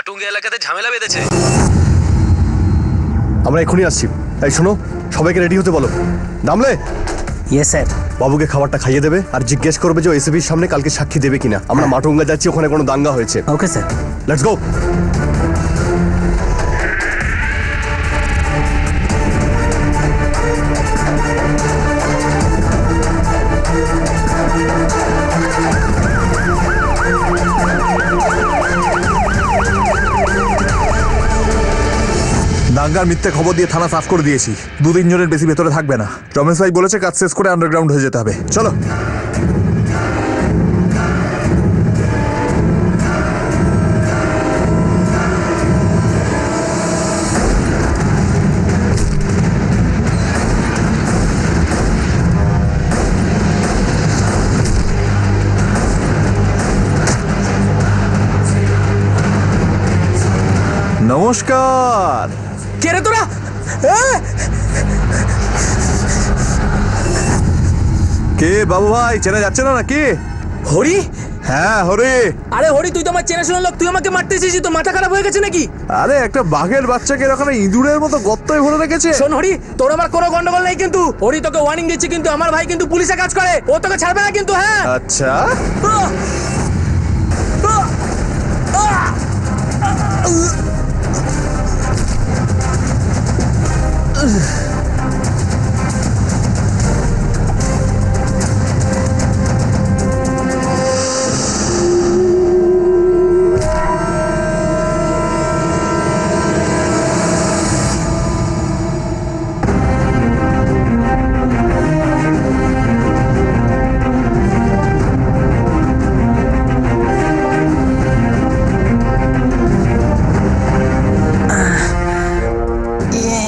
মাটুঙ্গি এলাকাতে ঝামেলা বেঁধেছে। আমরা এখনই আসছি। এই শোনো, সবাইকে রেডি হতে বলো। নামলে? Yes sir. বাবুকে খাবারটা খাইয়ে দেবে আর জিজ্ঞেস করবে যে এসিপির সামনে কালকে সাক্ষী দেবে কিনা। আমরা মাটুঙ্গা যাচ্ছি, ওখানে কোনো দাঙ্গা হয়েছে। Okay sir. Let's go. দাঙ্গার মিথ্যে খবর দিয়ে থানা সাফ করে দিয়েছি। 2-3 জনের বেশি ভেতরে থাকবে না। রমেশ ভাই বলেছে কাজ শেষ করে আন্ডারগ্রাউন্ড হয়ে যেতে হবে। চলো। নমস্কার। কে রে তোরা? কে বাবু ভাই, চেনা যাচ্ছে না নাকি? হরি? হ্যাঁ হরি। আরে হরি, তুই তো আমার চেনাশোনা লোক, তুই আমাকে মারতে এসেছিস, তো মাথা খারাপ হয়ে গেছে নাকি? আরে একটা বাঘের বাচ্চাকে এরকম ইঁদুরের মতো গর্তয় ভরে রেখেছে। শোন হরি, তোর আমার কোনো গন্ডগোল নেই কিন্তু। হরি তোকে ওয়ার্নিং দিচ্ছি, কিন্তু আমার ভাই কিন্তু পুলিশে কাজ করে, ও তোকে ছাড়বে না কিন্তু। হ্যাঁ আচ্ছা।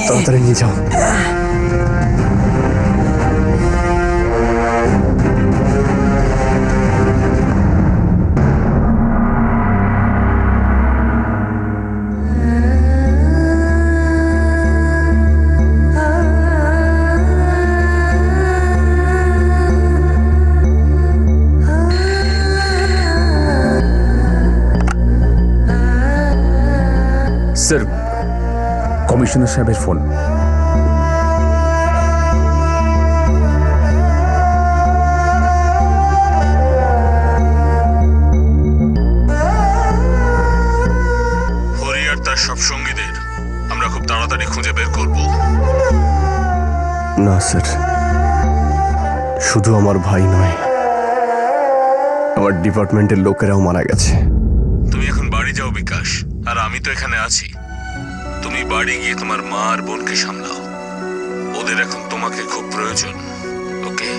তাড়াতাড়ি নিয়ে যাও। স্যার, কমিশনার সাহেবের ফোন। হরি আর তার সব সঙ্গীদের আমরা খুব তাড়াতাড়ি খুঁজে বের করব। না স্যার, শুধু আমার ভাই নয়, আমার ডিপার্টমেন্টের লোকেরাও মারা গেছে। তুমি এখন বাড়ি যাও বিকাশ, আর আমি তো এখানে আছি। তুমি বাড়ি গিয়ে তোমার মা আর বোনকে সামলাও, ওদের এখন তোমাকে খুব প্রয়োজন। ওকে?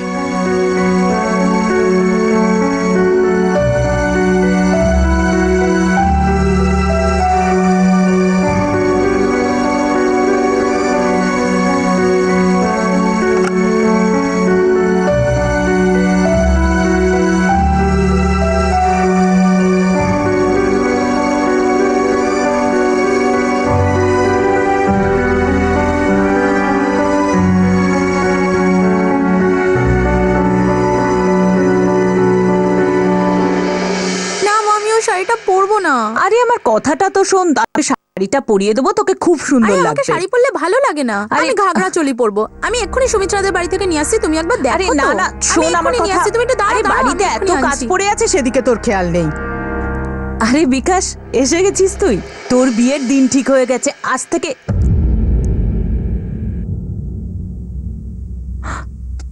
আরে আমার কথাটা তো শোন, শাড়িটা পরিয়ে দেবো তোকে, খুব সুন্দর লাগবে। শাড়ি পরলে ভালো লাগে না, আমি ঘাগরা চলি পরবো। আমি এক্ষুনি সুমিত্রাদের বাড়ি থেকে নিয়ে আসছি, তুমি একবার দেখো। আরে না না, শোন আমার কথা। তুমি একটু দাঁড়াও, বাড়িতে এত কাজ পড়ে আছে, সেদিকে তোর খেয়াল নেই। আরে বিকাশ, এসে গেছিস তুই? তোর বিয়ের দিন ঠিক হয়ে গেছে আজ থেকে।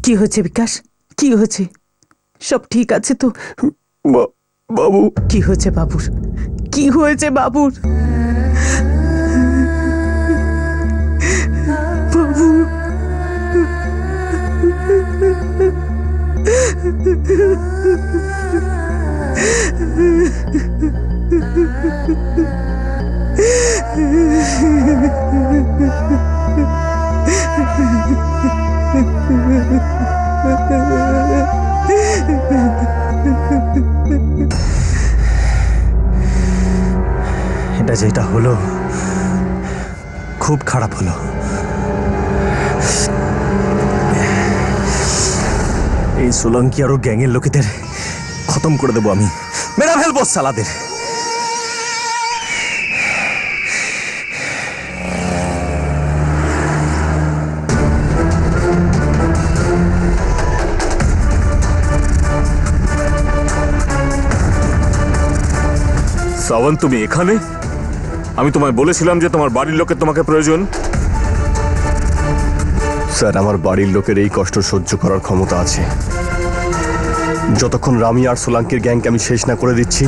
কি হয়েছে বিকাশ? কি হয়েছে? সব ঠিক আছে তো? বাবু। কি হয়েছে বাবুর? কি হয়েছে বাবুর? বাবু, এটা যেটা হলো খুব খারাপ হলো। এই সোলঙ্কি আরো গ্যাংয়ের লোকেদের খতম করে দেবো আমি, মেরা ফেলবো সালাদের। শ্রাবণ, তুমি এখানে? আমি তোমায় বলেছিলাম যে তোমার বাড়ির লোকের তোমাকে প্রয়োজন। স্যার, আমার বাড়ির লোকের এই কষ্ট সহ্য করার ক্ষমতা আছে। যতক্ষণ রামি আর সোলাঙ্কির গ্যাংকে আমি শেষ না করে দিচ্ছি,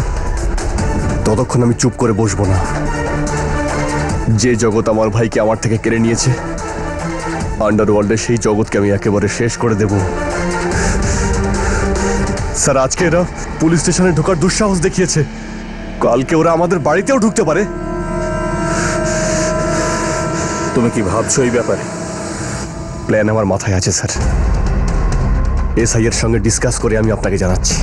ততক্ষণ আমি চুপ করে বসবো না। যে জগৎ আমার ভাইকে আমার থেকে কেড়ে নিয়েছে, আন্ডারওয়ার্ল্ডের সেই জগৎকে আমি একেবারে শেষ করে দেব। স্যার, আজকে এরা পুলিশ স্টেশনে ঢোকার দুঃসাহস দেখিয়েছে, কালকে ওরা আমাদের বাড়িতেও ঢুকতে পারে। তুমি কি ভাবছো এই ব্যাপারে? প্ল্যান আমার মাথায় আছে স্যার। এসআই এর সঙ্গে ডিসকাস করে আমি আপনাকে জানাচ্ছি।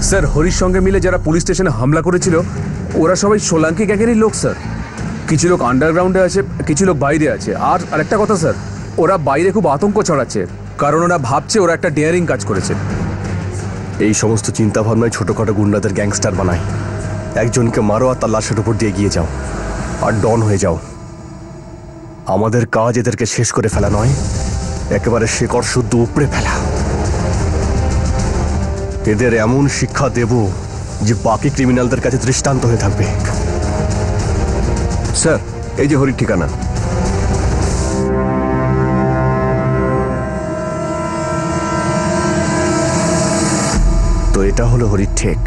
স্যার, হরির সঙ্গে মিলে যারা পুলিশ স্টেশনে হামলা করেছিল ওরা সবাই সোলাঙ্কি গ্যাংয়েরই লোক স্যার। কিছু লোক আন্ডারগ্রাউন্ডে আছে, কিছু লোক বাইরে আছে। আর আরেকটা কথা স্যার, ওরা বাইরে খুব আতঙ্ক ছড়াচ্ছে, কারণ ওরা ভাবছে ওরা একটা ডেয়ারিং কাজ করেছে। এই সমস্ত চিন্তা ভাবনায় ছোটখাটো গুন্ডাদের গ্যাংস্টার বানায়। একজনকে মারো আর তার লাশের উপর দিয়ে এগিয়ে যাও আর ডন হয়ে যাও। আমাদের কাজ এদেরকে শেষ করে ফেলা নয়, একেবারে শেকড় শুদ্ধ উপড়ে ফেলা। এদের এমন শিক্ষা দেব যে বাকি ক্রিমিনালদের কাছে দৃষ্টান্ত হয়ে থাকবে। স্যার, এই যে হরির ঠিকানা। তো এটা হলো হরির ঠেক।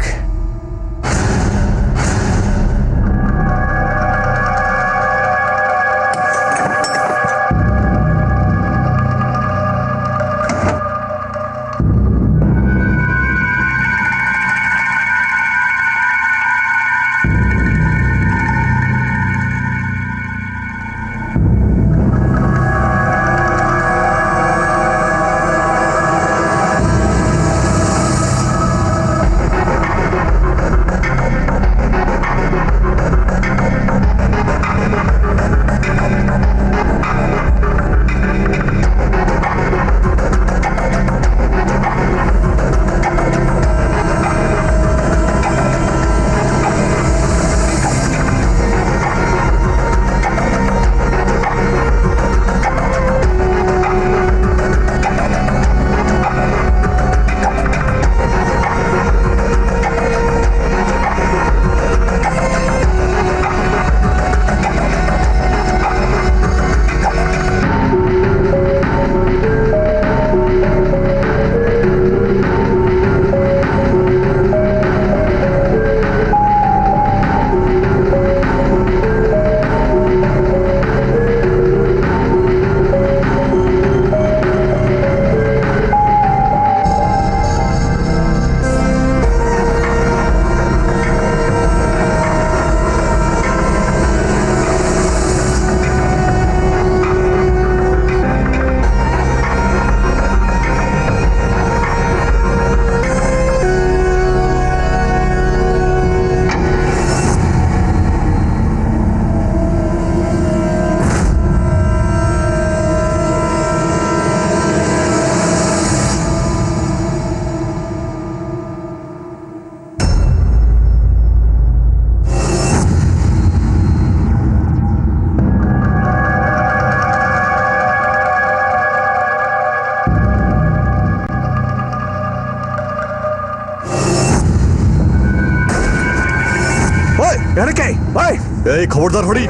এই খবরদার হরি,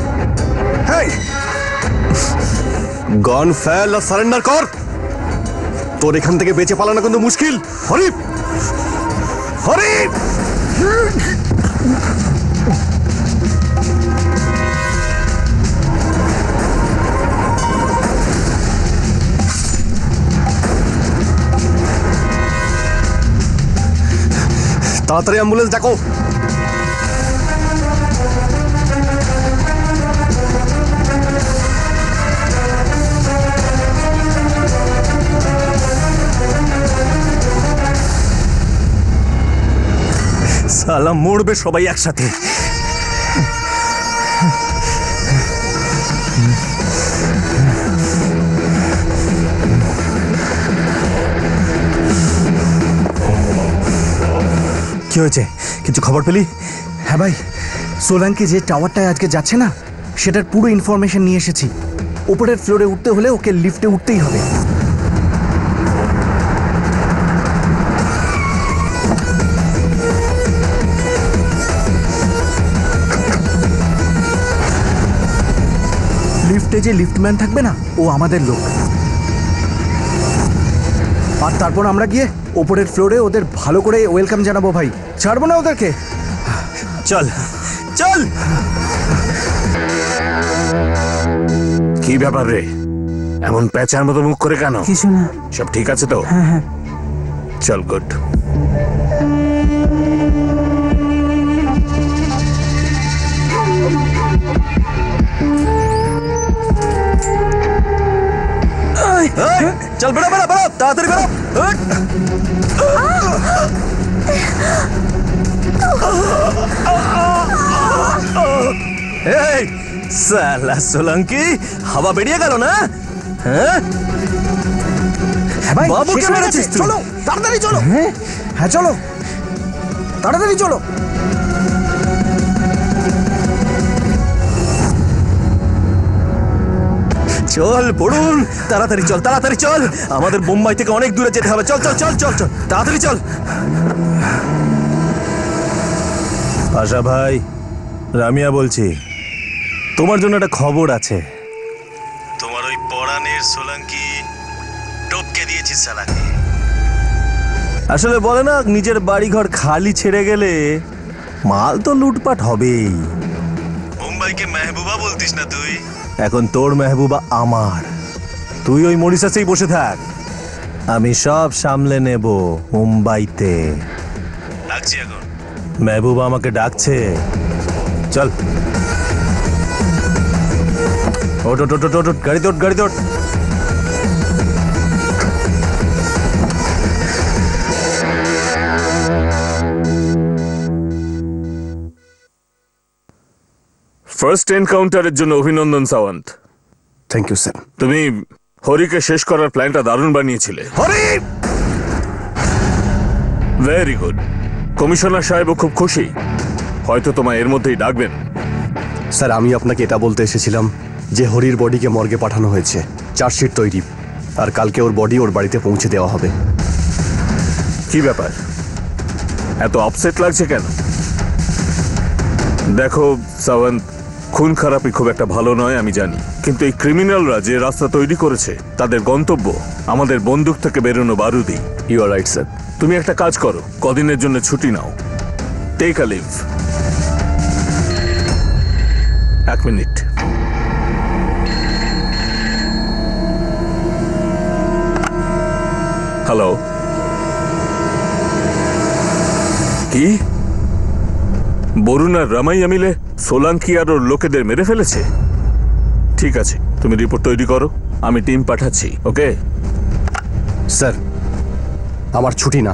গন ফেল আর সারেন্ডার কর। তোর এখান থেকে বেঁচে পালানো কিন্তু মুশকিল। হরি, হরি, তাড়াতাড়ি অ্যাম্বুলেন্স ডাকো। সালা মরবে সবাই একসাথে। কি হয়েছে, কিছু খবর পেলি? হ্যাঁ ভাই, সোলাঙ্কি যে টাওয়ারটায় আজকে যাচ্ছে না, সেটার পুরো ইনফরমেশন নিয়ে এসেছি। উপরের ফ্লোরে উঠতে হলে ওকে লিফটে উঠতেই হবে। লিফটে যে লিফটম্যান থাকবে না, ও আমাদের লোক। আর তারপর আমরা গিয়ে ওপরের ফ্লোরে ওদের ভালো করে ওয়েলকাম জানাবো ভাই। ছাড়বো না ওদেরকে। চল চল। কি ব্যাপার রে, এমন প্যাঁচার মতো মুখ করে কেন? কিছু না। সব ঠিক আছে তো? চল, গুড। চল বেরো বেরো বেরো, তাড়াতাড়ি বেরো। এই সালা সোলাঙ্কি, হাওয়া বেরিয়ে গেল না? হ্যাঁ হ্যাঁ ভাই, বাবুকে শেষ হয়ে গেছে। মেরেছিস তুই? চলো তাড়াতাড়ি চলো। হ্যাঁ চলো তাড়াতাড়ি চলো। চল বরুণ, তাড়াতাড়ি চল, তাড়াতাড়ি চল। আমাদের মুম্বাই থেকে অনেক দূরে যেতে হবে। চল চল চল চল চল, তাড়াতাড়ি চল। পাশা ভাই, রামিয়া বলছি, তোমার জন্য একটা খবর আছে। তোমার ওই পরাণের সোলাঙ্কি টপকে দিয়েছিস শালাকে। আসলে বলে না, নিজের বাড়িঘর খালি ছেড়ে গেলে মাল তো লুটপাট হবেই। মুম্বাইকে মেহবুবা বলতিস না তুই, এখন তোর মেহবুবা আমার। তুই ওই মরিশাসেই বসে থাক, আমি সব সামলে নেব মুম্বাইতে। ডাকছি এখন, মেহবুবা আমাকে ডাকছে। চল ওট ওট ওট ওট, গাড়ি তোট গাড়ি তোট। ফার্স্ট এনকাউন্টারের জন্য অভিনন্দন সাওয়ান্ত। Thank you sir. তুমি হরিকে শেষ করার প্ল্যানটা দারুণ বানিয়েছিলে। Hari, very good. কমিশনার সাহেবও খুব খুশি, হয়তো তোমায় এর মধ্যেই ডাকবেন। স্যার আমি আপনাকে এটা বলতে এসেছিলাম যে হরির বডিকে মর্গে পাঠানো হয়েছে, চার্জশিট তৈরি, আর কালকে ওর বডি ওর বাড়িতে পৌঁছে দেওয়া হবে। কি ব্যাপার, এত আপসেট লাগছে কেন? দেখো সাওয়ান্ত, খুন খারাপি খুব একটা ভালো নয় আমি জানি, কিন্তু এই ক্রিমিনালরা যে রাস্তা তৈরি করেছে তাদের গন্তব্য আমাদের বন্দুক থেকে বেরোনো বারুদি। You are right sir. তুমি একটা কাজ করো, কদিনের জন্য ছুটি নাও, টেক আ লিভ। এক মিনিট। হ্যালো, কি বরুণ আর রামাইয়া মিলে সোলাঙ্কি আর ওর লোকেদের মেরে ফেলেছে? ঠিক আছে, তুমি রিপোর্ট তৈরি করো, আমি টিম পাঠাচ্ছি। ওকে স্যার, আমার ছুটি না,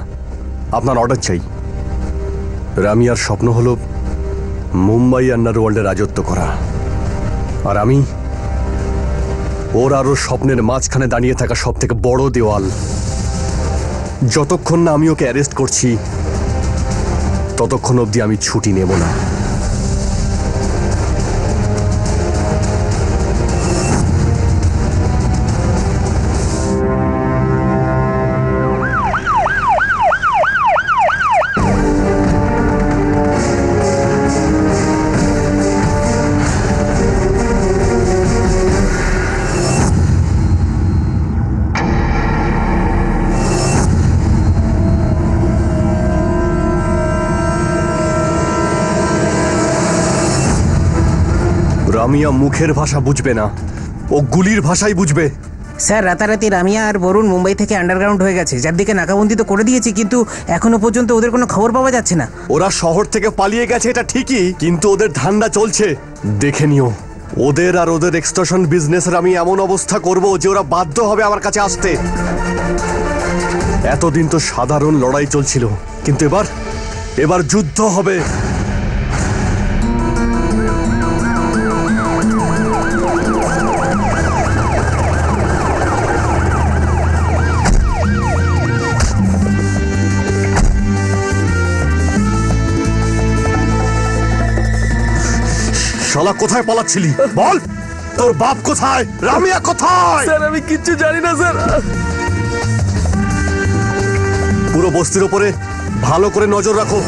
আপনার অর্ডার চাই। রামিয়ার স্বপ্ন হলো মুম্বাই আন্ডারওয়ার্ল্ডে রাজত্ব করা, আর আমি ওর আরো স্বপ্নের মাঝখানে দাঁড়িয়ে থাকা সব থেকে বড় দেওয়াল। যতক্ষণ না আমি ওকে অ্যারেস্ট করছি ততক্ষণ অবধি আমি ছুটি নেব না। রামিয়া মুখের ভাষা বুঝবে না, ও গুলির ভাষাই বুঝবে। স্যার, রাতারাতি রামিয়া আর বরুণ মুম্বাই থেকে আন্ডারগ্রাউন্ড হয়ে গেছে, যার দিকে নাকাবন্দি তো করে দিয়েছি, কিন্তু এখনো পর্যন্ত ওদের কোনো খবর পাওয়া যাচ্ছে না। ওরা শহর থেকে পালিয়ে গেছে এটা ঠিকই, কিন্তু ওদের ধান্দা চলছে। দেখে নিও, ওদের আর ওদের এক্সটর্শন বিজনেসের আমি এমন অবস্থা করব যে ওরা বাধ্য হবে আমার কাছে আসতে। এতদিন তো সাধারণ লড়াই চলছিল, কিন্তু এবার যুদ্ধ হবে। শালা কোথায় পালাচ্ছিলি বল? তোর বাপ কোথায়? রামিয়া কোথায়? স্যার আমি কিচ্ছু জানি না স্যার। পুরো বস্তির উপরে ভালো করে নজর রাখো।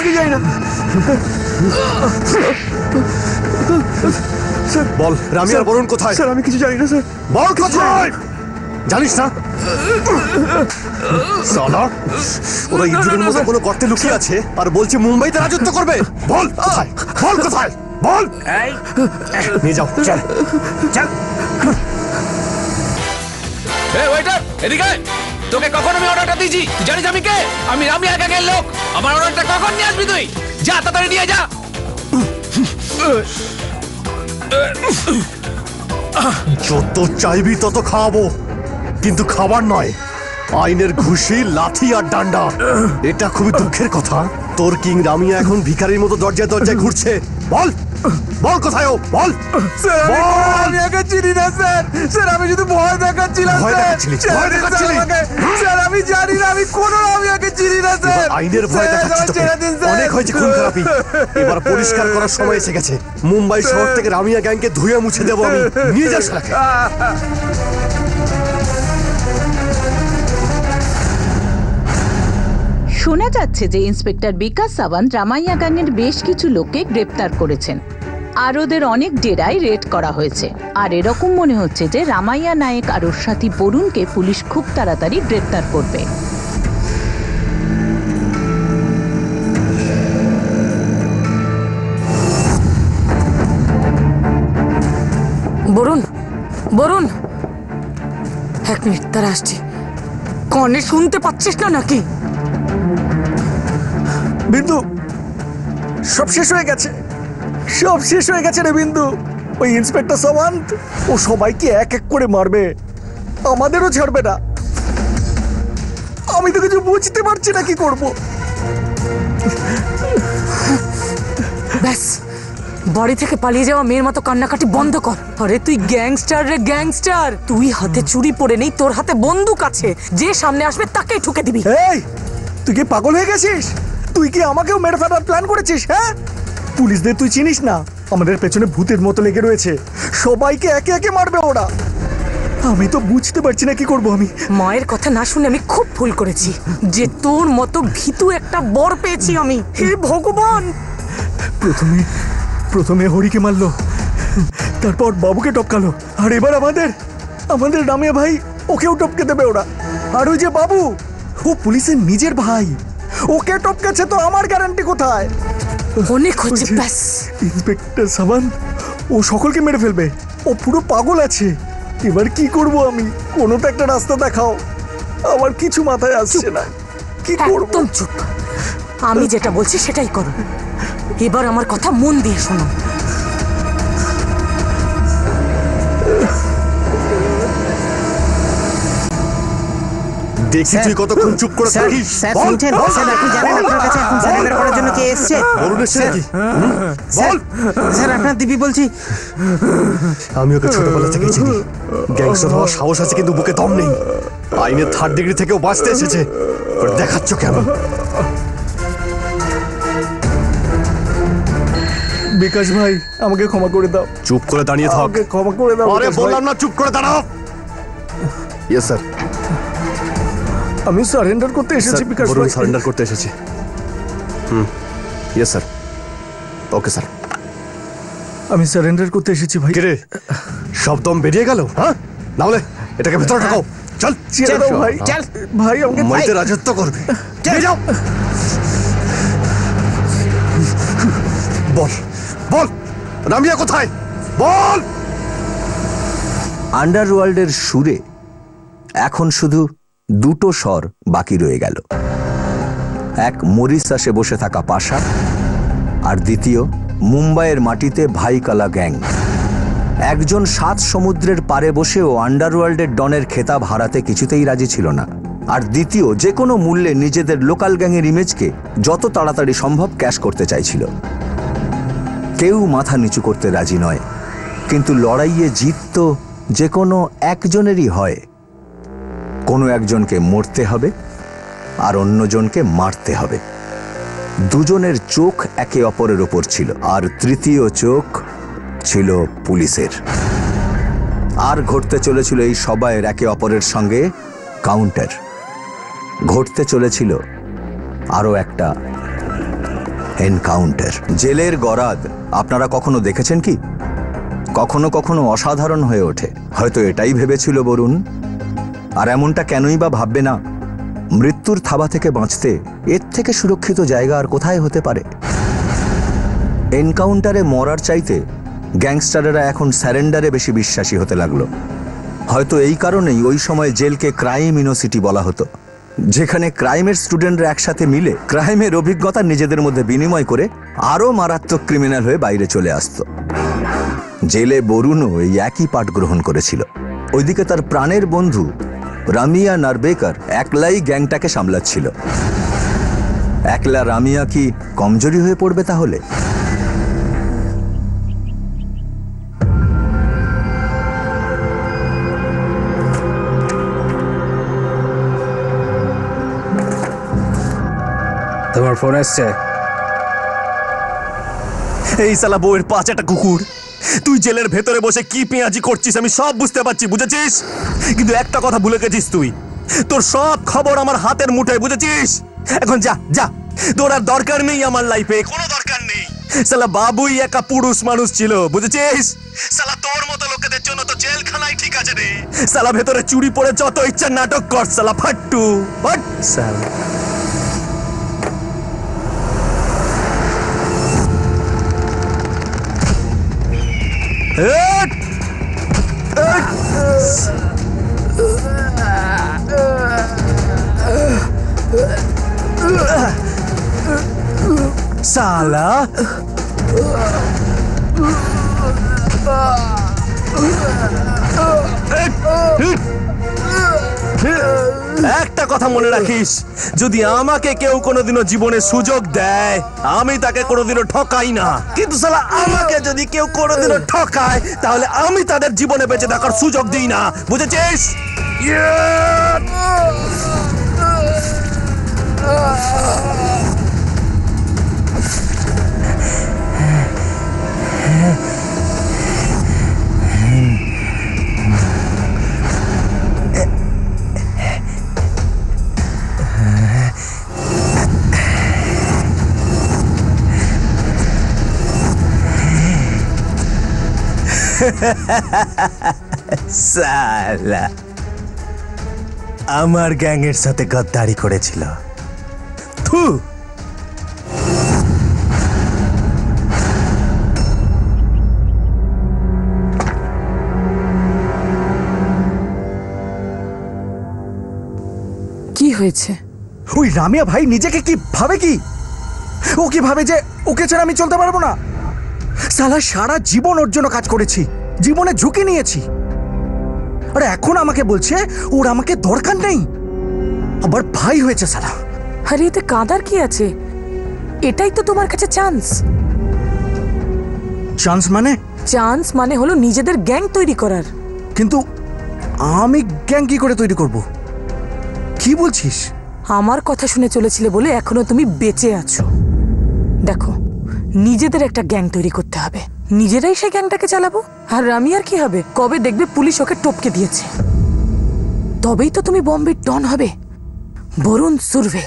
কিছু জানি না। স্যার বল রামি আর বরুণ কোথায়? স্যার আমি কিছু জানি না স্যার। বল কোথায়? জানিস না সালা, ওরা ইঁদুরের মতো কোনো গর্তে লুকিয়ে আছে আর বলছে মুম্বাইতে রাজত্ব করবে। বল কোথায়? বল কোথায়? বল। নিয়ে যাও, চল চল। এই ওয়েটার এদিকে আয়। তোকে কখন আমি অর্ডারটা দিয়েছি? তুই জানিস আমি কে? আমি রামিয়া গ্যাংয়ের লোক। আমার অর্ডারটা কখন নিয়ে আসবি তুই? যা তাড়াতাড়ি নিয়ে যা। যত চাইবি তত খাওয়াবো, কিন্তু খাবার নয়, আইনের ঘুষি, লাথি আর ডান্ডা। এটা খুবই দুঃখের কথা, তোর কিং রামিয়া এখন ভিখারির মতো দরজায় দরজায় ঘুরছে। বল বল কোথায় ও? বল। স্যার আমি রামিয়াকে চিনি না স্যার। স্যার আমি শুধু ভয় দেখাচ্ছিলাম ভয় স্যার। দেখাচ্ছিলি? ভয় দেখাচ্ছিলি? স্যার আমি জানি না, আমি কোনো রামিয়াকে চিনি না স্যার। আইনের ভয় দেখাচ্ছি তোকে। অনেক হয়েছে খুন খারাপি, এবার পরিষ্কার করার সময় এসে গেছে। মুম্বাই শহর থেকে রামিয়া গ্যাংকে ধুয়ে মুছে দেবো আমি। নিয়ে যাস না। শোনা যাচ্ছে যে ইন্সপেক্টর বিকাশ সাওয়ান্ত রামাইয়া গ্যাংয়ের বেশ কিছু লোককে গ্রেপ্তার করেছেন, আর ওদের অনেক ডেরায় রেড করা হয়েছে। আর এরকম মনে হচ্ছে যে রামাইয়া নায়েক আর ওর সাথী বরুণকে পুলিশ খুব তাড়াতাড়ি গ্রেপ্তার করবে। বরুণ, বরুণ, এক মিনিট তারা আসছি। কনে শুনতে পাচ্ছিস না নাকি? বিন্দু, সব শেষ হয়ে গেছে, সব শেষ হয়ে গেছে রে বিন্দু। ওই ইন্সপেক্টর সাওয়ান্ত ও সবাইকে এক এক করে মারবে, আমাদেরও ছাড়বে না। আমি তো কিছু বুঝতে পারছি না কি করব। ব্যাস, বাড়ি থেকে পালিয়ে যাওয়া মেয়ের মতো কান্নাকাটি বন্ধ কর। আরে তুই গ্যাংস্টার রে, গ্যাংস্টার। তুই হাতে চুরি পরে নেই, তোর হাতে বন্দুক আছে। যে সামনে আসবে তাকেই ঠুকে দিবি। এই, তুই কি পাগল হয়ে গেছিস? তুই কি আমাকেও মেরে ফেলার প্ল্যান করেছিস? হ্যাঁ, পুলিশদের তুই চিনিস না, আমাদের পেছনে ভূতের মতো লেগে রয়েছে। সবাইকে একে একে মারবে ওরা। আমি তো বুঝতে পারছি না কি করব আমি। মায়ের কথা না শুনে আমি খুব ভুল করেছি যে তোর মতো ভীতু একটা বর পেয়েছি আমি। হে ভগবান! প্রথমে হরিকে মারলো, তারপর বাবুকে টপকালো, আর এবার আমাদের রামিয়া ভাই, ওকেও টপকে দেবে ওরা। আর ওই যে বাবু, ও পুলিশের নিজের ভাই, ওকে টপকেছে তো আমার গ্যারান্টি কোথায়? অনেক হচ্ছে, ব্যাস। ইন্সপেক্টর সাওয়ান্ত ও সকলকে মেরে ফেলবে, ও পুরো পাগল আছে। এবার কি করব আমি? কোনো তো একটা রাস্তা দেখাও, আমার কিছু মাথায় আসছে না। কি করব? একদম চুপ, আমি যেটা বলছি সেটাই করো। এবার আমার কথা মন দিয়ে শোনো। দেখি তুই কতক্ষণ চুপ করে থাকিস। স্যার শুনছেন? স্যার আপনি জানেন আপনার কাছে এখন সারেন্ডার করার জন্য কে এসেছে? বরুণ এসেছে নাকি? বল। স্যার আপনার দিবি বলছি। আমি ওকে ছোটবেলা থেকেই চিনি। গ্যাংস্টার হওয়ার সাহস আছে কিন্তু বুকে দম নেই। আইনের 3rd ডিগ্রি থেকেও বাঁচতে এসেছে। দেখাচ্ছ কেমন? বিকাশ ভাই, আমাকে ক্ষমা করে দাও। চুপ করে দাঁড়িয়ে থাক। আমাকে ক্ষমা করে দাও। আরে বললাম না চুপ করে দাঁড়াও। Yes sir. আমি সারেন্ডার করতে এসেছি বিকাশ ভাই। সারেন্ডার করতে এসেছি। Yes sir. Okay sir. আমি সারেন্ডার করতে এসেছি ভাই। কিরে, সব দম বেরিয়ে গেল? হ্যাঁ, না হলে এটাকে ভেতরে ঢোকাও। চল ছেড়ে দাও ভাই। চল ভাই, আমাকে মাইতে রাজত্ব করবে। নিয়ে যাও। বল বল, রামিয়া কোথায়? বল। আন্ডারওয়ার্ল্ডের সুরে এখন শুধু দুটো স্বর বাকি রয়ে গেল। এক মরিশাসে বসে থাকা পাশা, আর দ্বিতীয় মুম্বাইয়ের মাটিতে ভাইকালা গ্যাং। একজন 7 সমুদ্রের পারে বসেও আন্ডারওয়ার্ল্ডের ডনের খেতাব হারাতে কিছুতেই রাজি ছিল না, আর দ্বিতীয় যে কোনো মূল্যে নিজেদের লোকাল গ্যাংয়ের ইমেজকে যত তাড়াতাড়ি সম্ভব ক্যাশ করতে চাইছিল। কেউ মাথা নিচু করতে রাজি নয়, কিন্তু লড়াইয়ে জিত তো যে কোনো একজনেরই হয়। কোনো একজনকে মরতে হবে আর অন্যজনকে মারতে হবে। দুজনের চোখ একে অপরের ওপর ছিল, আর তৃতীয় চোখ ছিল পুলিশের। আর ঘটতে চলেছিল এই সবাইয়ের একে অপরের সঙ্গে কাউন্টার। ঘটতে চলেছিল আরও একটা এনকাউন্টার। জেলের গরাদ আপনারা কখনো দেখেছেন কি? কখনো কখনো অসাধারণ হয়ে ওঠে। হয়তো এটাই ভেবেছিল বরুণ। আর এমনটা কেনই বা ভাববে না? মৃত্যুর থাবা থেকে বাঁচতে এর থেকে সুরক্ষিত জায়গা আর কোথায় হতে পারে? এনকাউন্টারে মরার চাইতে গ্যাংস্টারেরা এখন স্যারেন্ডারে বেশি বিশ্বাসী হতে লাগলো। হয়তো এই কারণেই ওই সময় জেলকে ক্রাইম ইউনিভার্সিটি বলা হতো, যেখানে ক্রাইমের স্টুডেন্টরা একসাথে মিলে ক্রাইমের অভিজ্ঞতা নিজেদের মধ্যে বিনিময় করে আরও মারাত্মক ক্রিমিনাল হয়ে বাইরে চলে আসতো। জেলে বরুণও এই একই পাঠ গ্রহণ করেছিল। ওইদিকে তার প্রাণের বন্ধু রামিয়া নারবেকার একলাই গ্যাংটাকে সামলাচ্ছিল। একলা রামিয়া কি কমজোরি হয়ে পড়বে তাহলে? তোমার ফোন এসছে? এই সালা বউয়ের পাঁচাটা কুকুর, তুই জেলের ভেতরে বসে কি পেঁয়াজি করছিস আমি সব বুঝতে পারছি, বুঝেছিস? কিন্তু একটা কথা ভুলে গেছিস তুই, তোর সব খবর আমার হাতের মুঠোয়, বুঝেছিস? এখন যা যা, তোর আর দরকার নেই আমার লাইফে, কোনো দরকার নেই। সালা বাবুই একা পুরুষ মানুষ ছিল, বুঝেছিস? সালা তোর মতো লোকেদের জন্য তো জেলখানাই ঠিক আছে রে। সালা ভেতরে চুরি পড়ে যত ইচ্ছা নাটক কর, সালা ফাট্টু ফাট সালা। সালা একটা কথা মনে রাখিস, যদি আমাকে কেউ কোনোদিনও জীবনে সুযোগ দেয় আমি তাকে কোনোদিনও ঠকাই না, কিন্তু সালা আমাকে যদি কেউ কোনোদিনও ঠকায় তাহলে আমি তাদের জীবনে বেঁচে থাকার সুযোগ দিই না, বুঝেছিস? সালা আমার গ্যাংয়ের সাথে গদ্দারি করেছিল। থু। কি হয়েছে? ওই রামিয়া ভাই নিজেকে কি ভাবে, কি ও কি ভাবে যে ওকে ছাড়া আমি চলতে পারবো না? সালা সারা জীবন ওর জন্য কাজ করেছি, জীবনে ঝুঁকি নিয়েছি, আর এখন আমাকে বলছে ওর আমাকে দরকার নেই। আবার ভাই হয়েছে সালা। আরে এতে কাঁদার কি আছে? এটাই তো তোমার কাছে চান্স। চান্স মানে? চান্স মানে হলো নিজেদের গ্যাং তৈরি করার। কিন্তু আমি গ্যাং কি করে তৈরি করব? কি বলছিস? আমার কথা শুনে চলেছিলে বলে এখনো তুমি বেঁচে আছো। দেখো, নিজেদের একটা গ্যাং তৈরি করতে হবে, নিজেরাই সেই গ্যাংটাকে চালাবো। আর রামিয়ার কি হবে? কবে দেখবে পুলিশ ওকে টপকে দিয়েছে, তবেই তো তুমি বম্বের ডন হবে, বরুণ সুরভে।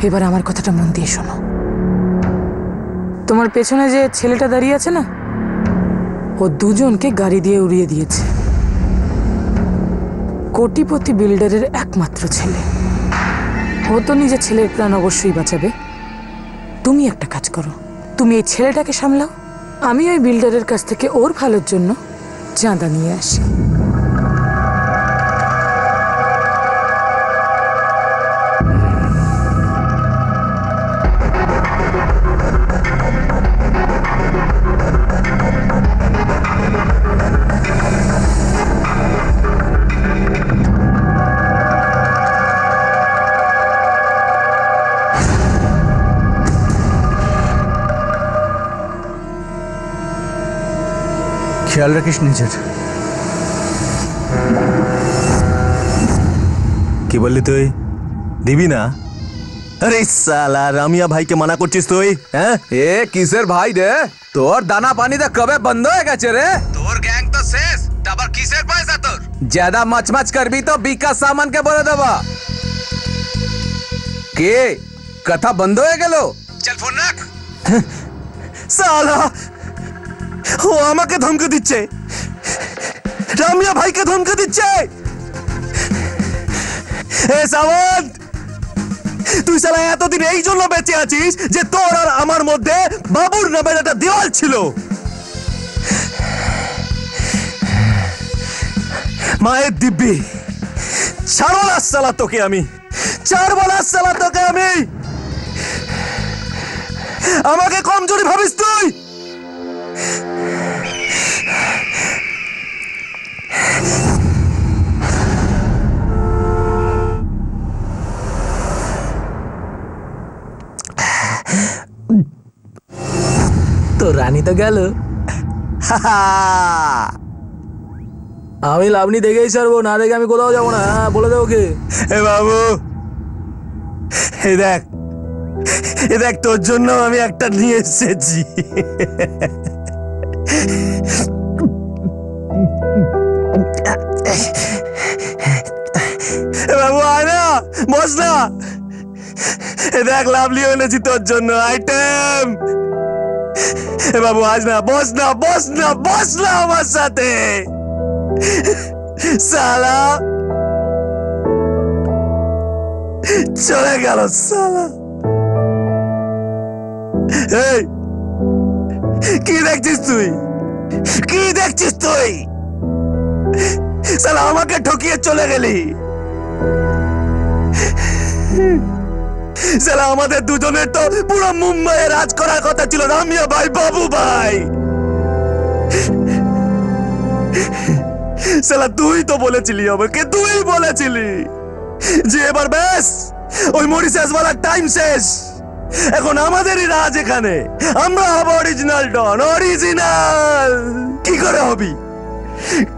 এবার আমার কথাটা মন দিয়ে শোনো। তোমার পেছনে যে ছেলেটা দাঁড়িয়ে আছে না, ও দুজনকে গাড়ি দিয়ে উড়িয়ে দিয়েছে। কোটিপতি বিল্ডারের একমাত্র ছেলে। ও তো নিজের ছেলের প্রাণ অবশ্যই বাঁচাবে। তুমি একটা কাজ করো, তুমি এই ছেলেটাকে সামলাও, আমি ওই বিল্ডারের কাছ থেকে ওর ভালোর জন্য চাঁদা নিয়ে আসি। খেয়াল রাখিস নিজের। কি বললি তুই? দিবি না? আরে সালা রামিয়া ভাইকে মানা করছিস তুই? হ্যাঁ, এ কিসের ভাই রে? তোর দানা পানিতে কবে বন্ধ হয়ে গেছে রে? তোর গ্যাং তো শেষ, আবার কিসের পয়সা তোর? ज्यादा मच करबी तो বিকাশ সামানকে বলে দেবা। কে কথা বন্ধ হয়ে গেল? চল ফোন রাখ। সালা ও আমাকে ধমকে দিচ্ছে, রামিয়া ভাইকে ধমকে দিচ্ছে। এ সাওয়ান্ত, তুই সালা এতদিন এই জন্য বেঁচে আছিস যে তোর আর আমার মধ্যে বাবুর নামের একটা দেওয়াল ছিল। মায়ের দিব্যি ছাড়ো সালা তোকে আমি, ছাড়বো না সালা তোকে আমি। আমাকে কমজোরি ভাবিস তুই? তো রানী তো গেল, আমি লাবণী দেখেই ছাড়বো, না দেখে আমি কোথাও যাবো না। বলে দেবো কে? এ বাবু, এই দেখ, এ দেখ তোর জন্য আমি একটা নিয়ে এসেছি। বাবু আয় না, বস না। এ দেখ লাভলি এনেছি তোর জন্য আইটেম। এ বাবু আজ না, বস না, বস না, বস না আমার সাথে। সালা চলে গেল সালা। এই কি দেখছিস তুই, কি দেখছিস তুই? সালা আমাকে ঠকিয়ে চলে গেলি। সালা আমাদের দুজনের তো পুরো মুম্বাইয়ে রাজ করার কথা ছিল, রামিয়া ভাই, বাবু ভাই। সালা তুই তো বলেছিলি আমাকে, তুই বলেছিলি যে এবার ব্যাস ওই মরিশাসওয়ালার টাইম শেষ, এখন আমাদেরই রাজ এখানে, আমরা হব অরিজিনাল ডন, অরিজিনাল। কি করে হবি,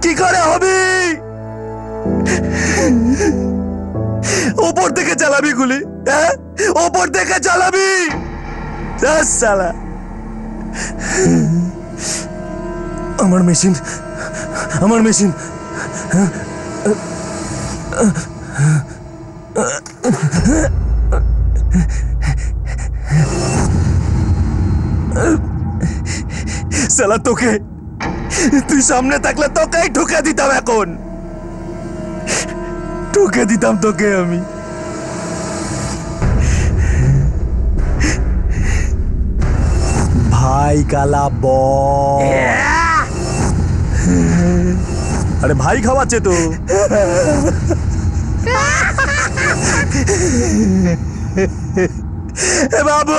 কি করে হবি? ওপর থেকে চালাবি গুলি, হ্যাঁ ওপর থেকে চালাবি সালা। আমার মেশিন, আমার মেশিন। সালা তোকে, তুই সামনে থাকলে তোকেই ঠুকে দিতাম, এখন ঠুকে দিতাম তোকে আমি। ভাই কালা বল। আরে ভাই খাওয়াচ্ছে তো। বাবু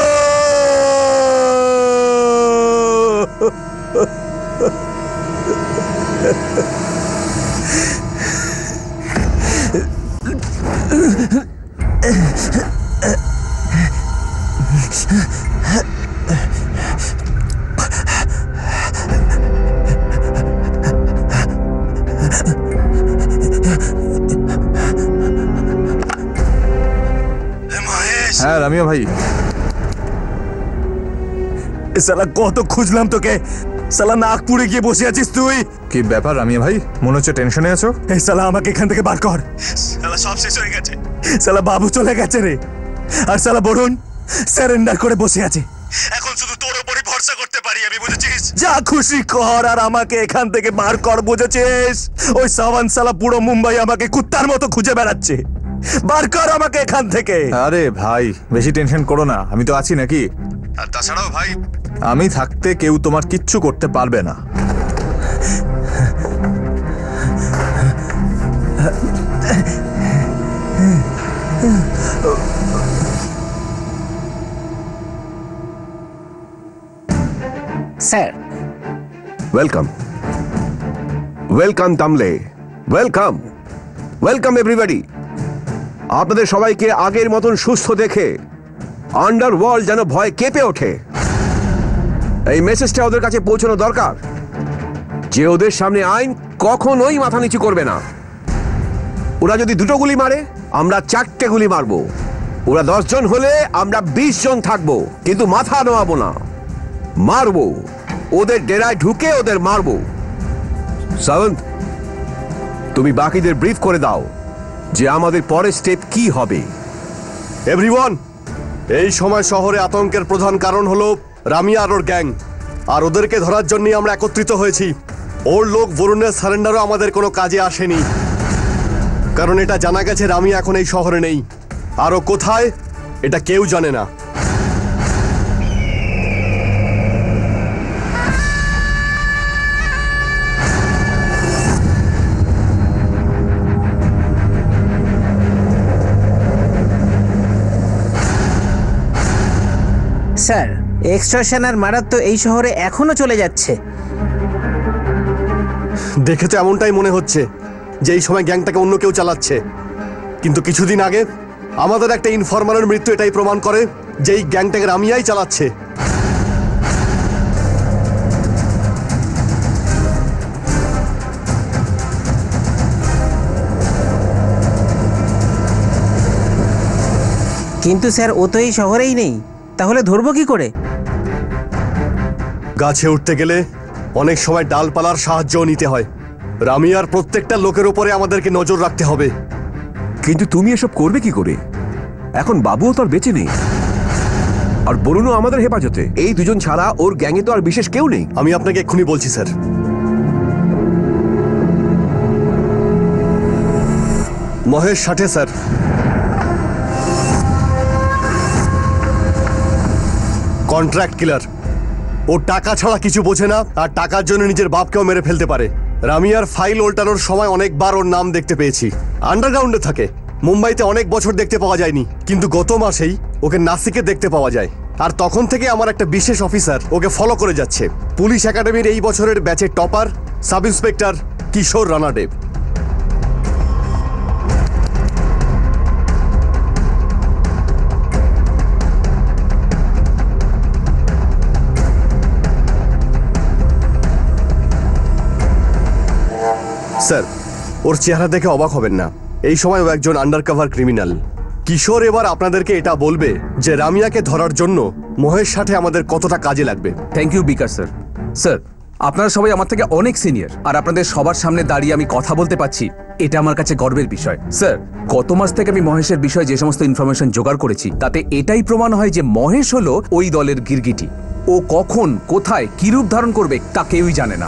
হ্যাঁ রামিয়া ভাই। সালা কত খুঁজলাম তোকে, সালা নাগপুরে গিয়ে বসে আছিস তুই। কি ব্যাপার রামিয়া ভাই, মনে হচ্ছে টেনশনে আছো? এই সালা আমাকে এখান থেকে বার কর, সালা সব শেষ হয়ে গেছে, সালা বাবু চলে গেছে রে, আর সালা বরুণ সারেন্ডার করে বসে আছে। এখন শুধু তোর উপরই ভরসা করতে পারি আমি, বুঝেছিস? যা খুশি কর আর আমাকে এখান থেকে বার কর, বুঝেছিস? ওই সাওয়ান্ত সালা পুরো মুম্বাই আমাকে কুত্তার মতো খুঁজে বেড়াচ্ছে, বার কর আমাকে এখান থেকে। আরে ভাই বেশি টেনশন করো না, আমি তো আছি নাকি। আর তাছাড়াও ভাই, আমি থাকতে কেউ তোমার কিচ্ছু করতে পারবে না। স্যার ওয়েলকাম, ওয়েলকাম তামলে, ওয়েলকাম, ওয়েলকাম এভরিবডি। আপনাদের সবাইকে আগের মতন সুস্থ দেখে আন্ডারওয়ার্ল্ড যেন ভয় কেঁপে ওঠে, এই মেসেজটা ওদের কাছে পৌঁছানো দরকার যে ওদের সামনে আইন কখনোই মাথা নিচু করবে না। ওরা যদি 2টো গুলি মারে, আমরা 4টে গুলি মারবো। ওরা 10 জন হলে আমরা 20 জন থাকবো, কিন্তু মাথা নোয়াবো না, মারবো। ওদের ডেরায় ঢুকে ওদের মারবো। সাওয়ান্ত, তুমি বাকিদের ব্রিফ করে দাও যে আমাদের পরের স্টেপ কি হবে। এভরিওয়ান, এই সময় শহরে আতঙ্কের প্রধান কারণ হলো রামিয়া আর ওর গ্যাং। আর ওদেরকে ধরার জন্যই আমরা একত্রিত হয়েছি। ওর লোক বরুণের সারেন্ডারও আমাদের কোনো কাজে আসেনি, কারণ এটা জানা গেছে রামিয়া এখন এই শহরে নেই। আর ও কোথায় এটা কেউ জানে না। স্যার, এক্সটর্শন আর মারাত তো এই শহরে এখনো চলে যাচ্ছে। দেখে তো এমনটাই মনে হচ্ছে যে এই সময় গ্যাংটাকে অন্য কেউ চালাচ্ছে। কিন্তু কিছুদিন আগে আমাদের একটা ইনফরমারের মৃত্যু এটাই প্রমাণ করে যে এই গ্যাংটাকে রামিয়াই চালাচ্ছে। কিন্তু স্যার, ও তো এই শহরেই নেই, তাহলে ধরবো কি করে? গাছে উঠতে গেলে অনেক সময় ডালপালার সাহায্য নিতে হয়। রামিয়ার প্রত্যেকটা লোকের উপরে আমাদেরকে নজর রাখতে হবে। কিন্তু তুমি এসব করবে কি করে? এখন বাবুও তো আর বেঁচে নেই, আর বরুণও আমাদের হেফাজতে। এই দুজন ছাড়া ওর গ্যাংয়ে তো আর বিশেষ কেউ নেই। আমি আপনাকে এক্ষুনি বলছি sir. Mahesh Sathe sir, contract killer. ও টাকা ছাড়া কিছু বোঝে না, আর টাকার জন্য নিজের বাপকেও মেরে ফেলতে পারে। রামিয়ার ফাইল উল্টানোর সময় অনেকবার ওর নাম দেখতে পেয়েছি। আন্ডারগ্রাউন্ডে থাকে, মুম্বাইতে অনেক বছর দেখতে পাওয়া যায়নি, কিন্তু গত মাসেই ওকে নাসিকে দেখতে পাওয়া যায়। আর তখন থেকে আমার একটা বিশেষ অফিসার ওকে ফলো করে যাচ্ছে। পুলিশ একাডেমির এই বছরের ব্যাচের টপার সাব ইন্সপেক্টর কিশোর রানাডেব। স্যার, ওর চেহারা দেখে অবাক হবেন না, এই সময় ও একজন আন্ডারকভার ক্রিমিনাল। কিশোর এবার আপনাদেরকে এটা বলবে যে রামিয়াকে ধরার জন্য মহেশ সাথে আমাদের কতটা কাজে লাগবে। Thank you Bikash sir. Sir, আপনারা সবাই আমার থেকে অনেক সিনিয়র, আর আপনাদের সবার সামনে দাঁড়িয়ে আমি কথা বলতে পারছি, এটা আমার কাছে গর্বের বিষয়। স্যার, গত মাস থেকে আমি মহেশের বিষয়ে যে সমস্ত ইনফরমেশন জোগাড় করেছি তাতে এটাই প্রমাণ হয় যে মহেশ হলো ওই দলের গিরগিটি। ও কখন, কোথায়, কি রূপ ধারণ করবে তা কেউই জানে না।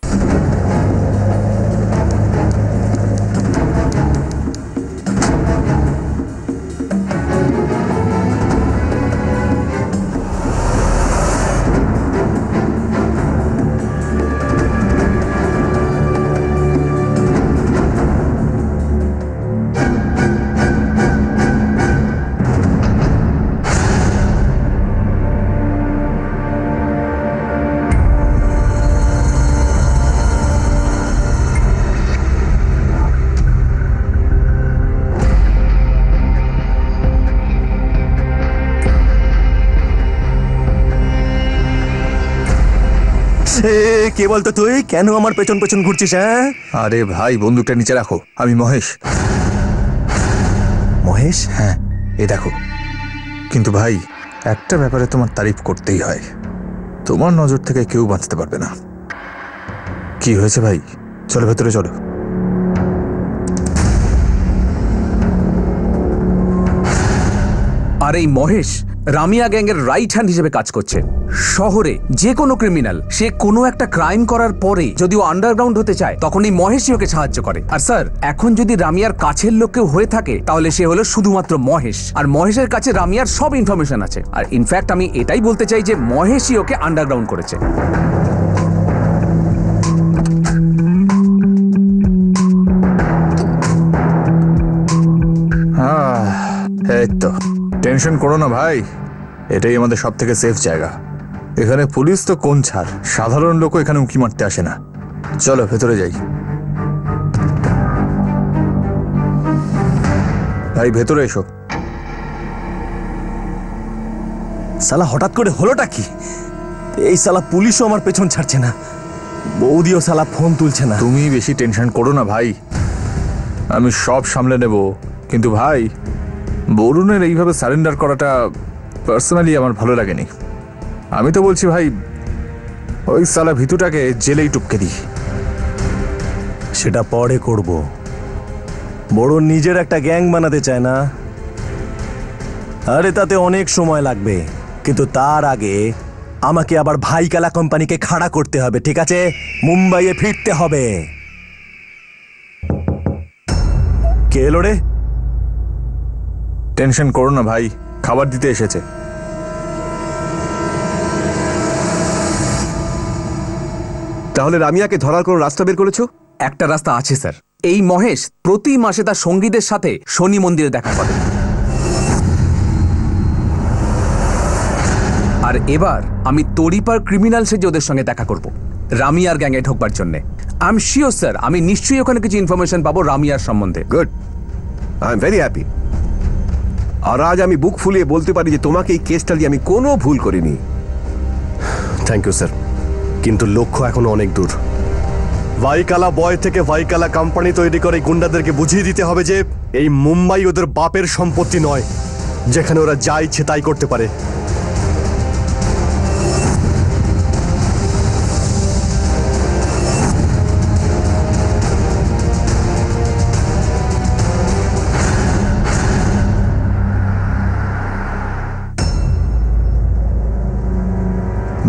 কে বলতো তুই? কেন আমার পেছন পেছন ঘুরছিস? হ্যাঁ, আরে ভাই, বন্দুকটা নিচে রাখো। আমি মহেশ। মহেশ? হ্যাঁ, এই দেখো। কিন্তু ভাই, একটা ব্যাপারে তোমার তারিফ করতেই হয়, তোমার নজর থেকে কেউ বাঁচতে পারবে না। কি হয়েছে ভাই? চলো ভেতরে চলো। আর এই মহেশ রামিয়া গ্যাংয়ের রাইট হ্যান্ড হিসেবে কাজ করছে। শহরে যে কোনো ক্রিমিনাল সে কোনো একটা ক্রাইম করার পরে যদি ও আন্ডারগ্রাউন্ড হতে চায় তখন এই মহেশই ওকে সাহায্য করে। আর স্যার, এখন যদি রামিয়ার কাছের লোক কেউ হয়ে থাকে তাহলে সে হলো শুধুমাত্র মহেশ। আর মহেশের কাছে রামিয়ার সব ইনফরমেশন আছে। আর ইনফ্যাক্ট আমি এটাই বলতে চাই যে মহেশই ওকে আন্ডারগ্রাউন্ড করেছে। এই তো, টেনশন করো না ভাই, এটাই আমাদের সব থেকে সেফ জায়গা। এখানে পুলিশ তো কোন ছাড়, সাধারণ লোকও এখানে উঁকি মারতে আসে না। চলো ভেতরে যাই। ভাই ভেতরে এসো। সালা হঠাৎ করে হলোটা কি? এই সালা পুলিশও আমার পেছন ছাড়ছে না, বৌদিও সালা ফোন তুলছে না। তুমি বেশি টেনশন করো না ভাই, আমি সব সামলে নেব। কিন্তু ভাই, বরুণের এইভাবে সারেন্ডার করাটা পার্সোনালি আমার ভালো লাগেনি। আমি তো বলছি ভাই, ওই সালা ভিতুটাকে জেলেই টুপকে দিই। সেটা পরে করব। বড় নিজের একটা গ্যাং বানাতে চায় না, আরে তাতে অনেক সময় লাগবে, কিন্তু তার আগে আমাকে আবার ভাইকালা কোম্পানিকে খাড়া করতে হবে, ঠিক আছে? মুম্বাইয়ে ফিরতে হবে। কে এলো রে? টেনশন করো না ভাই, খাবার দিতে এসেছে। তাহলে রামিয়াকে ধরার কোনো রাস্তা বের করেছো? একটা রাস্তা আছে স্যার। এই মহেশ প্রতি মাসে তার সঙ্গীদের সাথে শনি মন্দিরে দেখা করে, আর এবার আমি তড়িপার ক্রিমিনাল সেজে ওদের সঙ্গে দেখা করব রামিয়ার গ্যাংয়ে ঢোকবার জন্য। আই এম শিওর স্যার, আমি নিশ্চয়ই ওখানে কিছু ইনফরমেশন পাবো রামিয়ার সম্বন্ধে। Good, I am very happy. আর আজ আমি বুক ফুলিয়ে বলতে পারি যে তোমাকে এই কেসটা দিয়ে আমি কোনো ভুল করিনি। থ্যাংক ইউ স্যার, কিন্তু লক্ষ্য এখনো অনেক দূর। ভাইকালা বয় থেকে ভাইকালা কোম্পানি তৈরি করে গুন্ডাদেরকে বুঝিয়ে দিতে হবে যে এই মুম্বাই ওদের বাপের সম্পত্তি নয়, যেখানে ওরা যা ইচ্ছে তাই করতে পারে।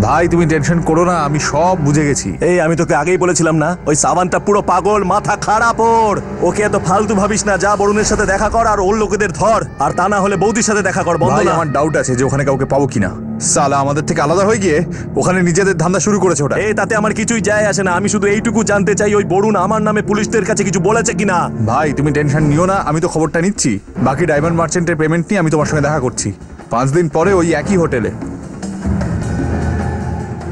ভাই তুমি টেনশন করো না, আমি সব বুঝে গেছি। এই আমি তোকে আগেই বলেছিলাম না, ওই সাবানটা পুরো পাগল, মাথা খারাপ ওর। ওকে এত ফালতু ভাবিস না, যা বরুণের সাথে দেখা কর আর ওর লোকেদের ধর, আর তা না হলে বৌদির সাথে দেখা কর। বন্ধ ভাই না? আমার ডাউট আছে যে ওখানে কাউকে পাবো কিনা। সালা আমাদের থেকে আলাদা হয়ে গিয়ে ওখানে নিজেদের ধান্দা শুরু করেছে ওটা। এই তাতে আমার কিছুই যায় আসে না, আমি শুধু এইটুকু জানতে চাই ওই বরুণ আমার নামে পুলিশদের কাছে কিছু বলেছে কিনা। ভাই তুমি টেনশন নিও না, আমি তো খবরটা নিচ্ছি। বাকি ডায়মন্ড মার্চেন্টের পেমেন্ট নিয়ে আমি তোমার সঙ্গে দেখা করছি 5 দিন পরে ওই একই হোটেলে।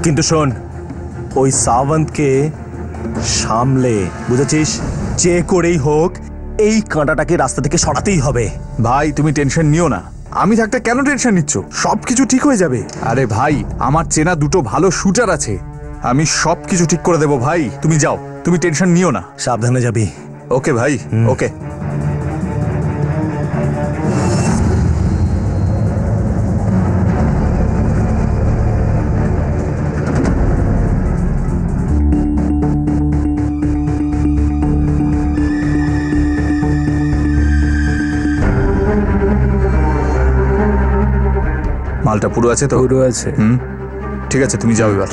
কিন্তু শোন, ওই সাওয়ন্তকে সামলে, বুঝেছিস? যে করেই হোক এই কাঁটাটাকে রাস্তা থেকে সরাতেই হবে। ভাই তুমি টেনশন নিও না, আমি থাকতে কেন টেনশন নিচ্ছ? সবকিছু ঠিক হয়ে যাবে। আরে ভাই আমার চেনা দুটো ভালো শুটার আছে, আমি সবকিছু ঠিক করে দেবো। ভাই তুমি যাও, তুমি টেনশন নিও না। সাবধানে যাবি। ওকে ভাই, ওকে। মালটা পুরো আছে তো? পুরো আছে। ঠিক আছে, তুমি যাও এবার।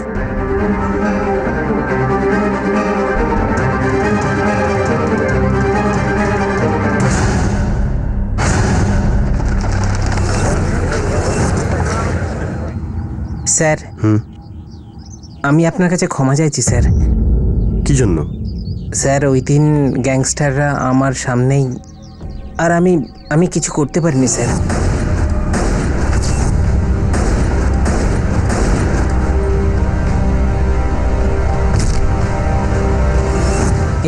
স্যার, আমি আপনার কাছে ক্ষমা চাইছি স্যার। কি জন্য? স্যার ওই দিন গ্যাংস্টাররা আমার সামনেই, আর আমি কিছু করতে পারিনি স্যার।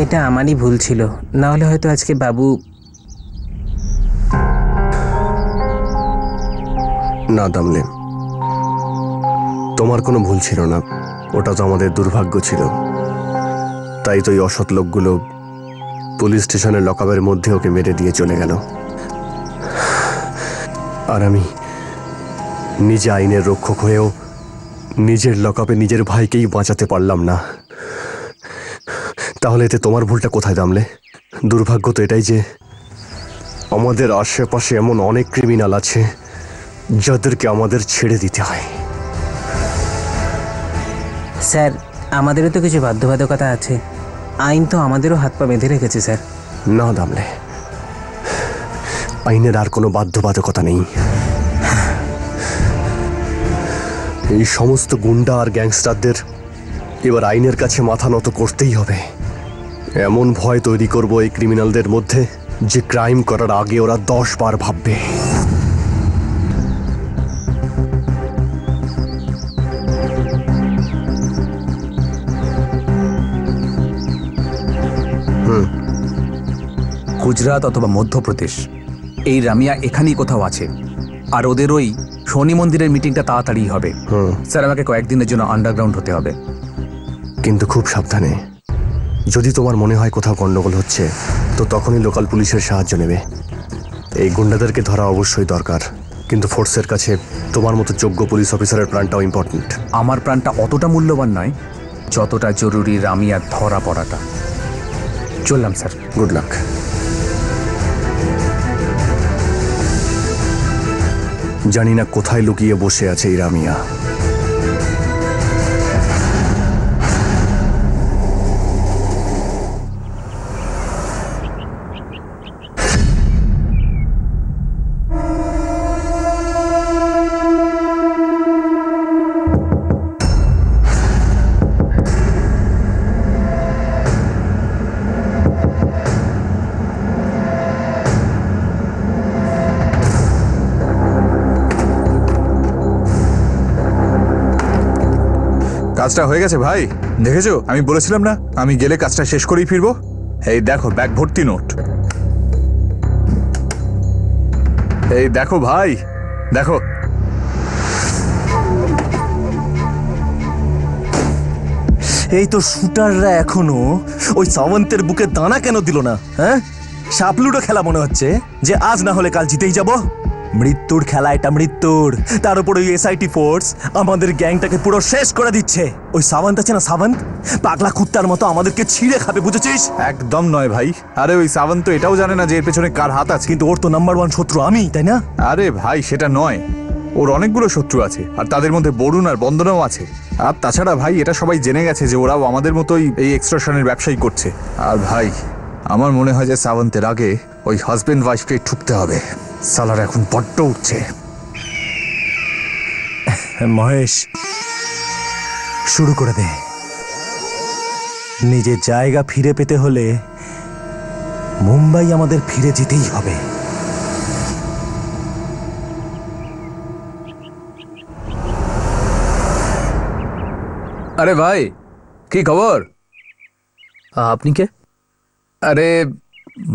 এটা আমারই ভুল ছিল, না হলে হয়তো আজকে বাবু। না দামলে, তোমার কোনো ভুল ছিল না, ওটা তো আমাদের দুর্ভাগ্য ছিল। তাই তো এই অসৎ লোকগুলো পুলিশ স্টেশনের লকআপের মধ্যে ওকে মেরে দিয়ে চলে গেল। আর আমি নিজে আইনের রক্ষক হয়েও নিজের লকআপে নিজের ভাইকেই বাঁচাতে পারলাম না। তাহলে এতে তোমার ভুলটা কোথায় দামলে? দুর্ভাগ্য তো এটাই যে আমাদের আশেপাশে এমন অনেক ক্রিমিনাল আছে যাদেরকে আমাদের ছেড়ে দিতে হয়। স্যার আমাদেরও তো কিছু বাধ্যবাধকতা আছে, আইন তো আমাদেরও হাত পা বেঁধে রেখেছে স্যার। না দামলে, আইনের আর কোনো বাধ্যবাধকতা নেই। এই সমস্ত গুন্ডা আর গ্যাংস্টারদের এবার আইনের কাছে মাথা নত করতেই হবে। এমন ভয় তৈরি করব এই ক্রিমিনালদের মধ্যে যে ক্রাইম করার আগে ওরা 10 বার ভাববে। গুজরাট অথবা মধ্যপ্রদেশ, এই রামিয়া এখানেই কোথাও আছে। আর ওদের ওই শনি মন্দিরের মিটিংটা তাড়াতাড়ি হবে। স্যার আমাকে কয়েকদিনের জন্য আন্ডারগ্রাউন্ড হতে হবে। কিন্তু খুব সাবধানে। যদি তোমার মনে হয় কোথাও গন্ডগোল হচ্ছে তো তখনই লোকাল পুলিশের সাহায্য নেবে। এই গুন্ডাদেরকে ধরা অবশ্যই দরকার, কিন্তু ফোর্সের কাছে তোমার মতো যোগ্য পুলিশ অফিসারের প্রাণটাও ইম্পর্টেন্ট। আমার প্রাণটা অতটা মূল্যবান নয় যতটা জরুরি রামিয়ার ধরা পড়াটা। চললাম স্যার, গুড লাক। জানি না কোথায় লুকিয়ে বসে আছে এই রামিয়া। কাজটা হয়ে গেছে ভাই, দেখেছো? আমি বলেছিলাম না আমি গেলে কাজটা শেষ করেই ফিরবো। এই দেখো ব্যাগ ভর্তি নোট। এই দেখো ভাই, দেখো। এই তো শুটাররা এখনো ওই সাওয়ান্তের বুকে দানা কেন দিল না? হ্যাঁ, সাপলুডো খেলা মনে হচ্ছে যে আজ না হলে কাল জিতেই যাব। মৃত্যুর খেলা এটা, মৃত্যুর। তার উপর ওই এসআইটি ফোর্স আমাদের গ্যাংটাকে পুরো শেষ করে দিচ্ছে। ওই সাওয়ান্ত আছে না, সাওয়ান্ত, পাগলা কুত্তার মতো আমাদেরকে ছিঁড়ে খাবে, বুঝেছিস? একদম নয় ভাই। আরে ওই সাওয়ান্ত তো এটাও জানে না যে এর পেছনে কার হাত আছে। কিন্তু ওর তো নাম্বার 1 শত্রু আমি, তাই না? আরে ভাই সেটা নয়, ওর অনেকগুলো শত্রু আছে, আর তাদের মধ্যে বরুণ আর বন্দনাও আছে। আর তাছাড়া ভাই এটা সবাই জেনে গেছে যে ওরাও আমাদের মতোই এই এক্সট্রাশনের ব্যবসায়ী করছে। আর ভাই আমার মনে হয় যে সাওয়ান্তের আগে ওই হাজবেন্ড ওয়াইফকে ঠুকতে হবে। সালার এখন বড্ড উঠছে। মহেশ, শুরু করে দে। নিজের জায়গা ফিরে পেতে হলে মুম্বাই আমাদের ফিরে যেতেই হবে। আরে ভাই, কি খবর? আপনি কে? আরে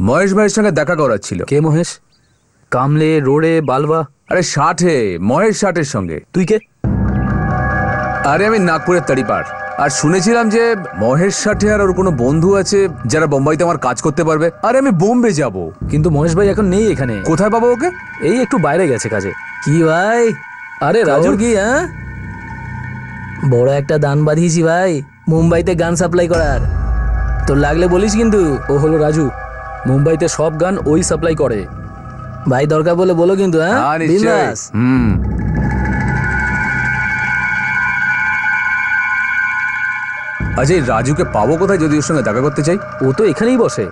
মহেশ ভাইয়ের সঙ্গে দেখা করার ছিল। কে মহেশ? কামলে, রোডে, বালবা? আরে ষাটে, মহেশ ষাটের সঙ্গে। তুই কে? আরে আমি নাগপুরের তাড়িপার। আর শুনেছিলাম যে মহেশ ষাটে আর ওর কোনো বন্ধু আছে যারা বোম্বাইতে আমার কাজ করতে পারবে। আরে আমি বোম্বে যাব। কিন্তু মহেশ ভাই এখন নেই এখানে। কোথায় পাবো ওকে? এই একটু বাইরে গেছে কাজে। কি ভাই? আরে রাজুর কি? হ্যাঁ, বড় একটা দান বাঁধিয়েছি ভাই, মুম্বাইতে গান সাপ্লাই করার। তোর লাগলে বলিস কিন্তু। ও হলো রাজু, মুম্বাইতে সব গান ওই সাপ্লাই করে ভাই। দরকার বলে বলো কিন্তু। হ্যাঁ, বিন্দাস। আচ্ছা, এই রাজুকে পাবো কোথায় যদি ওর সঙ্গে দেখা করতে চাই? ও তো এখানেই বসে।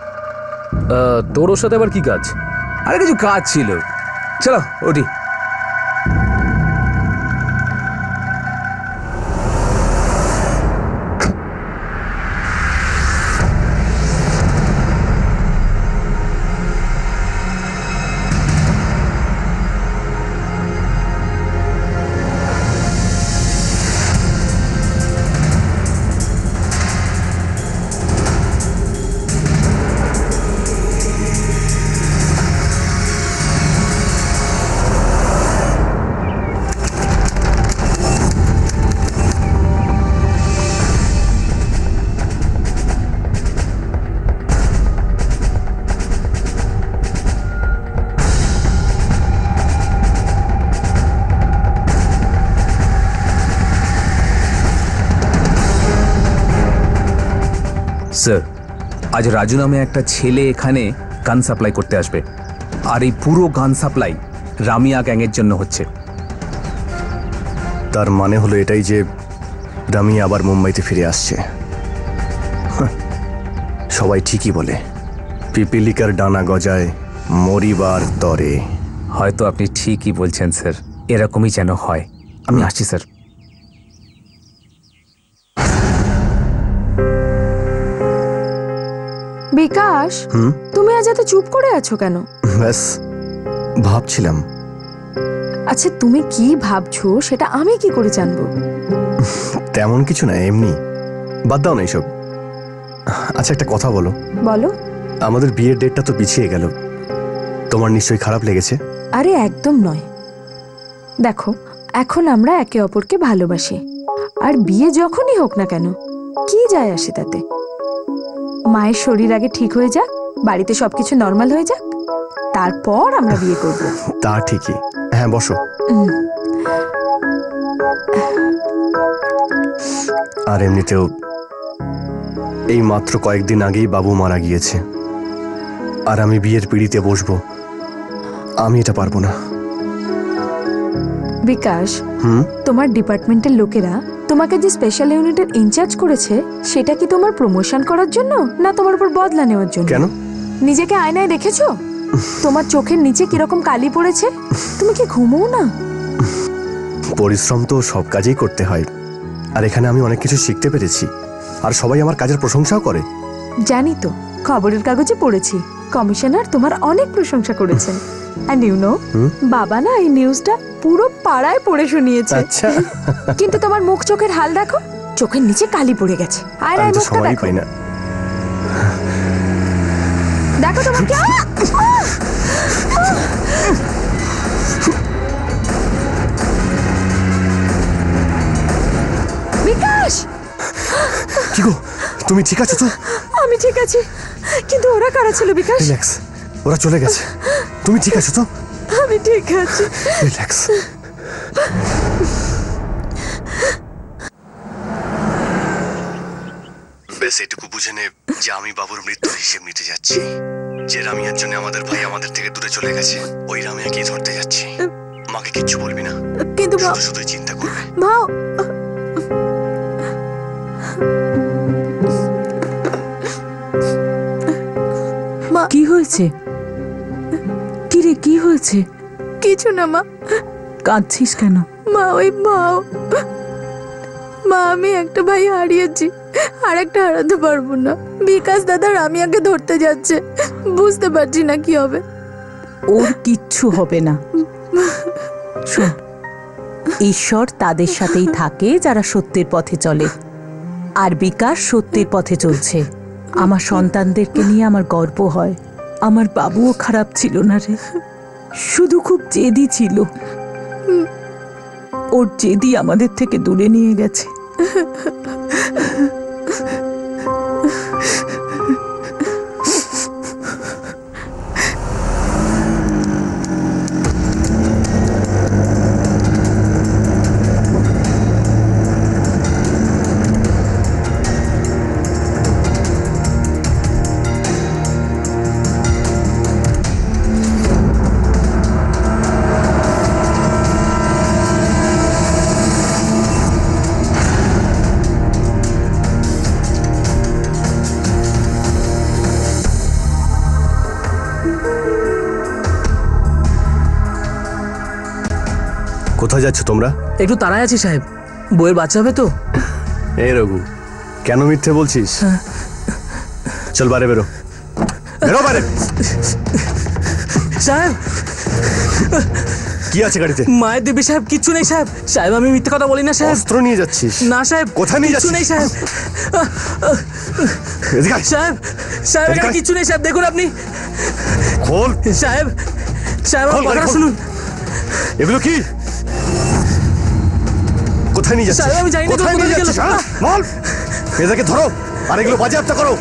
তোর ওর সাথে আবার কি কাজ? আরে কিছু কাজ ছিল। চলো ওটি। স্যার, আজ রাজু নামে একটা ছেলে এখানে গান সাপ্লাই করতে আসবে। আর এই পুরো গান সাপ্লাই রামিয়া গ্যাংয়ের জন্য হচ্ছে। তার মানে হলো এটাই যে রামিয়া আবার মুম্বাইতে ফিরে আসছে। সবাই ঠিকই বলে, পিপিলিকার ডানা গজায় মরিবার তরে। হয়তো আপনি ঠিকই বলছেন স্যার, এরকমই যেন হয়। আমি আসছি স্যার। বিকাশ, তুমি আজ এত চুপ করে আছো কেন? ব্যাস ভাবছিলাম। আচ্ছা, তুমি কি ভাবছো সেটা আমি কি করে জানবো? তেমন কিছু না, এমনি। বাদ দাও না এইসব। আচ্ছা, একটা কথা বলো। বলো। আমাদের বিয়ের ডেটটা তো পিছিয়ে গেল, তোমার নিশ্চয়ই খারাপ লেগেছে? আরে একদম নয়। দেখো, এখন আমরা একে অপরকে ভালোবাসি, আর বিয়ে যখনই হোক না কেন কি যায় আসে তাতে? মায়ের শরীর আগে ঠিক হয়ে যাক, বাড়িতে সবকিছু নর্মাল হয়ে যাক, তারপর আমরা বিয়ে করব। তা ঠিকই। হ্যাঁ, বসো। আর এমনিতেও এই মাত্র কয়েকদিন আগেই বাবু মারা গিয়েছে, আর আমি বিয়ের পিঁড়িতে বসবো? আমি এটা পারবো না। বিকাশ, তোমার ডিপার্টমেন্টের লোকেরা তোমাকে যে স্পেশাল ইউনিটের ইনচার্জ করেছে সেটা কি তোমার প্রমোশন করার জন্য না তোমার উপর বদলা নেওয়ার জন্য? কেন? নিজেকে আয়নায় দেখেছো? তোমার চোখের নিচে কিরকম কালি পড়েছে? তুমি কি ঘুমোও না? পরিশ্রম তো সব কাজেই করতে হয়, আর এখানে আমি অনেক কিছু শিখতে পেরেছি, আর সবাই আমার কাজের প্রশংসাও করে। জানি তো, খবরের কাগজে পড়েছি কমিশনার তোমার অনেক প্রশংসা করেছেন। এন্ড ইউ নো, বাবা না এই নিউজটা পুরো পাড়ায় পড়ে শুনিয়েছে। আচ্ছা। কিন্তু তোমার মুখ চোখের হাল দেখো, চোখের নিচে কালি পড়ে গেছে। আর এই মুখটা সময় দেখো, পাই না। দেখো তোমার কি বিকাশ! কি গো, তুমি ঠিক আছো তো? আমি ঠিক আছি, কিন্তু ওরা কারা ছিল বিকাশ? রিল্যাক্স, ওরা চলে গেছে। তুমি ঠিক আছো তো? আমি ঠিক আছি। রিল্যাক্স। বেশ এটুকু বুঝে নে যে আমি বাবুর মৃত্যুর হিসেব নিতে যাচ্ছি। যে রামিয়ার জন্য আমাদের ভাই আমাদের থেকে দূরে চলে গেছে, ওই রামিয়াকেই ধরতে যাচ্ছি। মাকে কিচ্ছু বলবি না, কিন্তু শুধু চিন্তা করবে। ভাও, কি হয়েছে? কি রে, কি হয়েছে? কিছু না মা। কাঁদছিস কেন? মা, ওই ভাও, মা আমি একটা ভাই হারিয়েছি, আর একটা হারাতে পারবো না। বিকাশ দাদা রামিয়াকে ধরতে যাচ্ছে, বুঝতে পারছি না কি হবে। ওর কিচ্ছু হবে না। শোন, ঈশ্বর তাদের সাথেই থাকে যারা সত্যের পথে চলে, আর বিকাশ সত্যের পথে চলছে। আমার সন্তানদেরকে নিয়ে আমার গর্ব হয়। আমার বাবুও খারাপ ছিল না রে, শুধু খুব জেদি ছিল। ওর জেদি আমাদের থেকে দূরে নিয়ে গেছে। কোথায় যাচ্ছ তোমরা? একটু তাড়ায় আছি সাহেব, বইয়ের বাচ্চা হবে তো। এই রঘু, কেন মিথ্যে বলছিস? চল বাইরে বেরো, বেরো বাইরে। সাহেব, কি আছে গাড়িতে? মায়ের দেবী সাহেব, কিচ্ছু নেই সাহেব। সাহেব আমি মিথ্যে কথা বলি না সাহেব। অস্ত্র নিয়ে যাচ্ছিস? না সাহেব। কোথায় নিয়ে কিচ্ছু যাচ্ছিস? নেই সাহেব। সাহেব, সাহেব এখানে কিচ্ছু নেই সাহেব, দেখুন আপনি। খোল। সাহেব, সাহেব আমার কথাটা শুনুন। এগুলো কি? কোথায় নিয়ে যাচ্ছিস? সাহেব আমি জানি না কোথায় নিয়ে যাচ্ছিস? বল, এদেরকে ধরো আর এগুলো বাজেয়াপ্ত করো।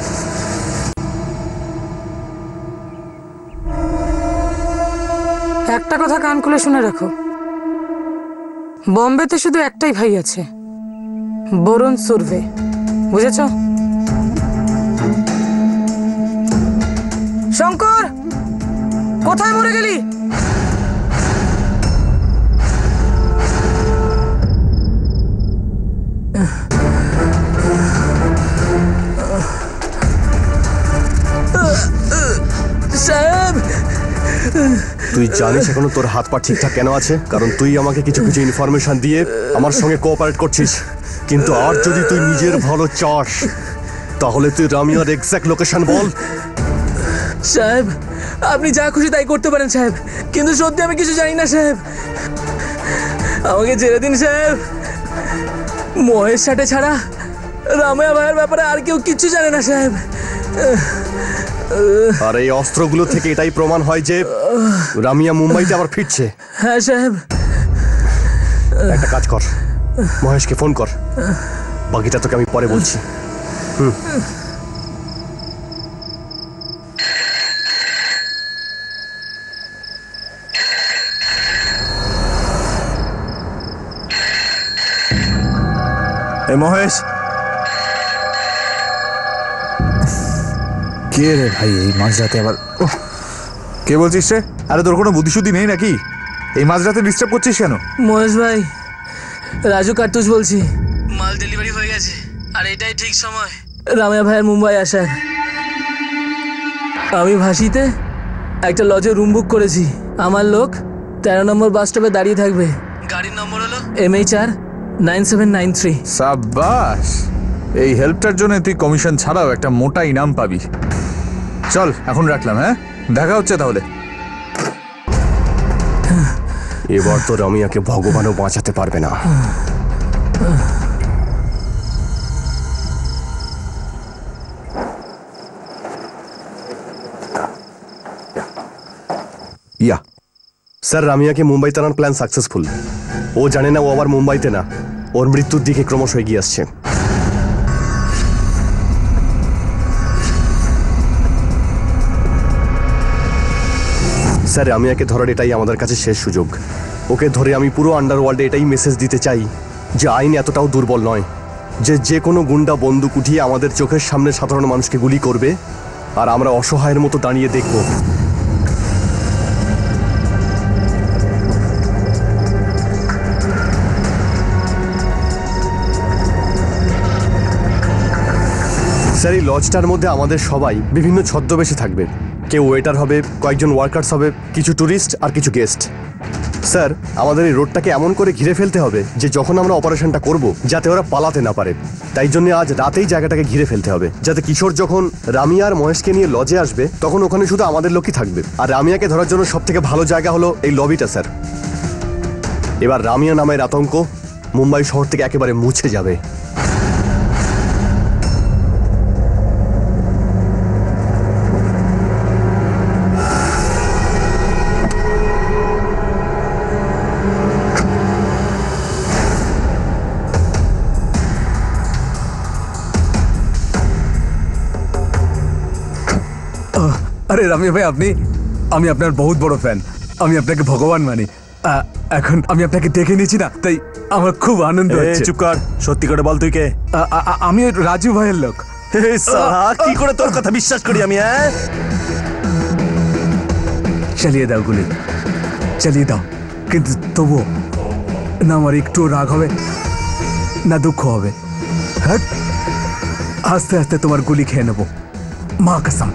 একটা কথা কান খুলে শুনে রাখো, বম্বেতে শুধু একটাই ভাই আছে, বরুণ সুরভে, বুঝেছ? শঙ্কর, কোথায় মরে গেলি? সাহেব, তুই জানিস এখনো তোর হাত পা ঠিকঠাক কেন আছে? কারণ তুই আমাকে কিছু কিছু ইনফরমেশন দিয়ে আমার সঙ্গে কোঅপারেট করছিস। কিন্তু আর যদি তুই নিজের ভালো চাস তাহলে তুই রামিয়ার এক্সাক্ট লোকেশন বল। সাহেব আপনি যা খুশি তাই করতে পারেন সাহেব, কিন্তু সত্যি আমি কিছু জানি না সাহেব, আমাকে ছেড়ে দিন সাহেব। মহেশ সাথে ছাড়া রামায়া ভাইয়ের ব্যাপারে আর কেউ কিচ্ছু জানে না সাহেব। আর এই অস্ত্রগুলো থেকে এটাই প্রমাণ হয় যে রামিয়া মুম্বাইতে আবার ফিরছে। হ্যাঁ সাহেব। একটা কাজ কর, মহেশকে ফোন কর, বাকিটা তোকে আমি পরে বলছি। এই মহেশ। কে রে ভাই এই মাঝরাতে আবার? কে বলছিস রে? আরে তোর কোনো বুদ্ধিশুদ্ধি নেই নাকি? এই মাঝরাতে ডিস্টার্ব করছিস কেন? মহেশ ভাই, রাজু কার্তুজ বলছি। মাল ডেলিভারি হয়ে গেছে আর এটাই ঠিক সময় রামায়া ভাইয়ের মুম্বাই আসার। আমি ভাসিতে একটা লজে রুম বুক করেছি। আমার লোক 13 নম্বর বাস স্টপে দাঁড়িয়ে থাকবে। গাড়ির নম্বর হলো MHR 9793। সাবাস, এই হেল্পটার জন্য তুই কমিশন ছাড়াও একটা মোটা ইনাম পাবি। চল এখন রাখলাম, হ্যাঁ দেখা হচ্ছে তাহলে। এবার তো রামিয়াকে ভগবানও বাঁচাতে পারবে না। ইয়া স্যার, রামিয়াকে মুম্বাইতে আনার প্ল্যান সাকসেসফুল। ও জানে না ও আবার মুম্বাইতে না, ওর মৃত্যুর দিকে ক্রমশ এগিয়ে আসছে। স্যার, রামিয়াকে ধরার এটাই আমাদের কাছে শেষ সুযোগ। ওকে ধরে আমি পুরো আন্ডারওয়ার্ল্ডে এটাই মেসেজ দিতে চাই যে আইন এতটাও দুর্বল নয় যে যে কোনো গুন্ডা বন্দুক উঠিয়ে আমাদের চোখের সামনে সাধারণ মানুষকে গুলি করবে আর আমরা অসহায়ের মতো দাঁড়িয়ে দেখব। স্যার, এই লজটার মধ্যে আমাদের সবাই বিভিন্ন ছদ্মবেশে থাকবে। কেউ ওয়েটার হবে, কয়েকজন ওয়ার্কার্স হবে, কিছু ট্যুরিস্ট আর কিছু গেস্ট। স্যার, আমাদের এই রোডটাকে এমন করে ঘিরে ফেলতে হবে যে যখন আমরা অপারেশনটা করব যাতে ওরা পালাতে না পারে। তাই জন্য আজ রাতেই জায়গাটাকে ঘিরে ফেলতে হবে, যাতে কিশোর যখন রামিয়া আর মহেশকে নিয়ে লজে আসবে তখন ওখানে শুধু আমাদের লোকই থাকবে। আর রামিয়াকে ধরার জন্য সব থেকে ভালো জায়গা হলো এই লবিটা স্যার। এবার রামিয়া নামের আতঙ্ক মুম্বাই শহর থেকে একেবারে মুছে যাবে। আরে রামিয়া ভাই, আমি আপনার বহুত বড় ফ্যান। আমি আপনাকে ভগবান মানি। এখন আমি আপনাকে দেখে নিয়েছি না, তাই আমার খুব আনন্দ হচ্ছে। চুপ কর, সত্যি করে বল তুই কে? আমি রাজু ভাইয়ের লোক। কি করে তোর কথা বিশ্বাস করি আমি? চালিয়ে দাও গুলি, চালিয়ে দাও, কিন্তু তবুও না আমার একটু রাগ হবে না দুঃখ হবে। হ্যাঁ, আস্তে আস্তে তোমার গুলি খেয়ে নেবো, মা কসম।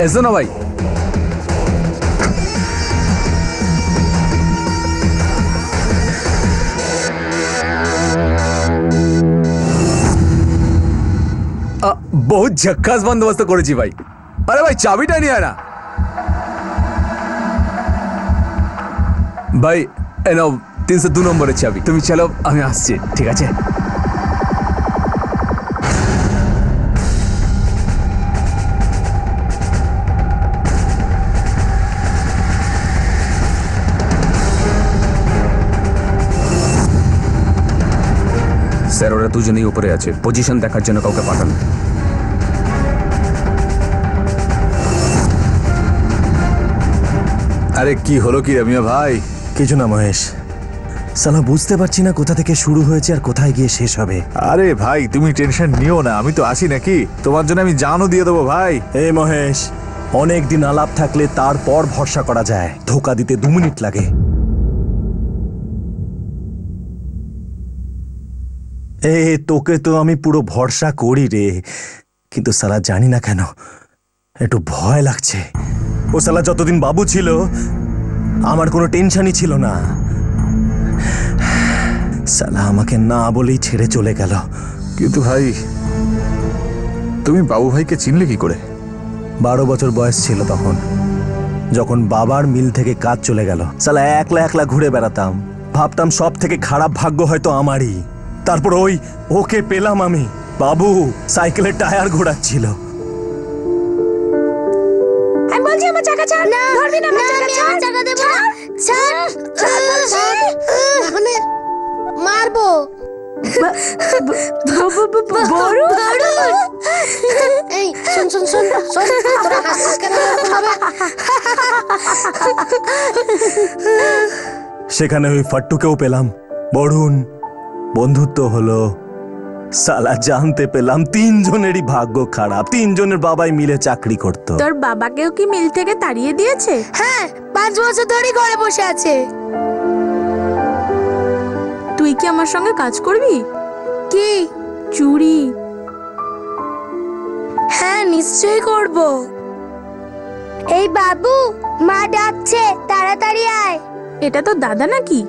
এসো না ভাই। বহুত ঝক্কাস বন্দোবস্ত করেছি ভাই। আরে ভাই, চাবিটা নিয়ে আয় না ভাই। এ নাও 302 নম্বরের চাবি। তুমি চলো, আমি আসছি, ঠিক আছে? স্যার, ওরা দুজনেই উপরে আছে, পজিশন দেখার জন্য কাউকে পাঠান। আরে কি হলো কি রামিয়া ভাই? কিছু না মহেশ, সালা বুঝতে পারছি না কোথা থেকে শুরু হয়েছে আর কোথায় গিয়ে শেষ হবে। আরে ভাই, তুমি টেনশন নিও না, আমি তো আছি নাকি? তোমার জন্য আমি জানও দিয়ে দেবো ভাই। এই মহেশ, অনেক দিন আলাপ থাকলে তারপর ভরসা করা যায়, ধোকা দিতে 2 মিনিট লাগে। তোকে তো আমি পুরো ভরসা করি রে, কিন্তু সালা জানি না কেন একটু ভয় লাগছে। ও সালা যতদিন বাবু ছিল আমার কোনো টেনশনই ছিল না, সালা আমাকে না বলেই ছেড়ে চলে গেল। কিন্তু ভাই, তুমি বাবু ভাইকে চিনলে কি করে? 12 বছর বয়স ছিল তখন, যখন বাবার মিল থেকে কাজ চলে গেল। সালা একলা একলা ঘুরে বেড়াতাম, ভাবতাম সব থেকে খারাপ ভাগ্য হয়তো আমারই। তারপর ওকে পেলাম আমি। বাবু সাইকেলের টায়ার ঘোরাচ্ছিল। আমি বলছি আমার চাকা ছাড়, না ধরবি না আমার চাকা, ছাড় চাকা দেব না, ছাড় ছাড় ছাড়, মানে মারবো। বরুণ এই শুন শুন শুন শুন তোরা হাসছিস কেন এরকম ভাবে? সেখানে ওই ফাট্টুকেও পেলাম, বরুণ, বন্ধুত্ব হলো। সালা জানতে পেলাম তিনজনেরই ভাগ্য খারাপ, তিনজনের বাবাই মিলে চাকরি করত। তোর বাবাকেও কি মিল থেকে তাড়িয়ে দিয়েছে? হ্যাঁ, 5 বছর ধরে ঘরে বসে আছে। তুই কি আমার সঙ্গে কাজ করবি? কি চুরি? হ্যাঁ, নিশ্চয়ই করব। এই বাবু, মা ডাকছে, তাড়াতাড়ি আয়। এটা তো দাদা নাকি?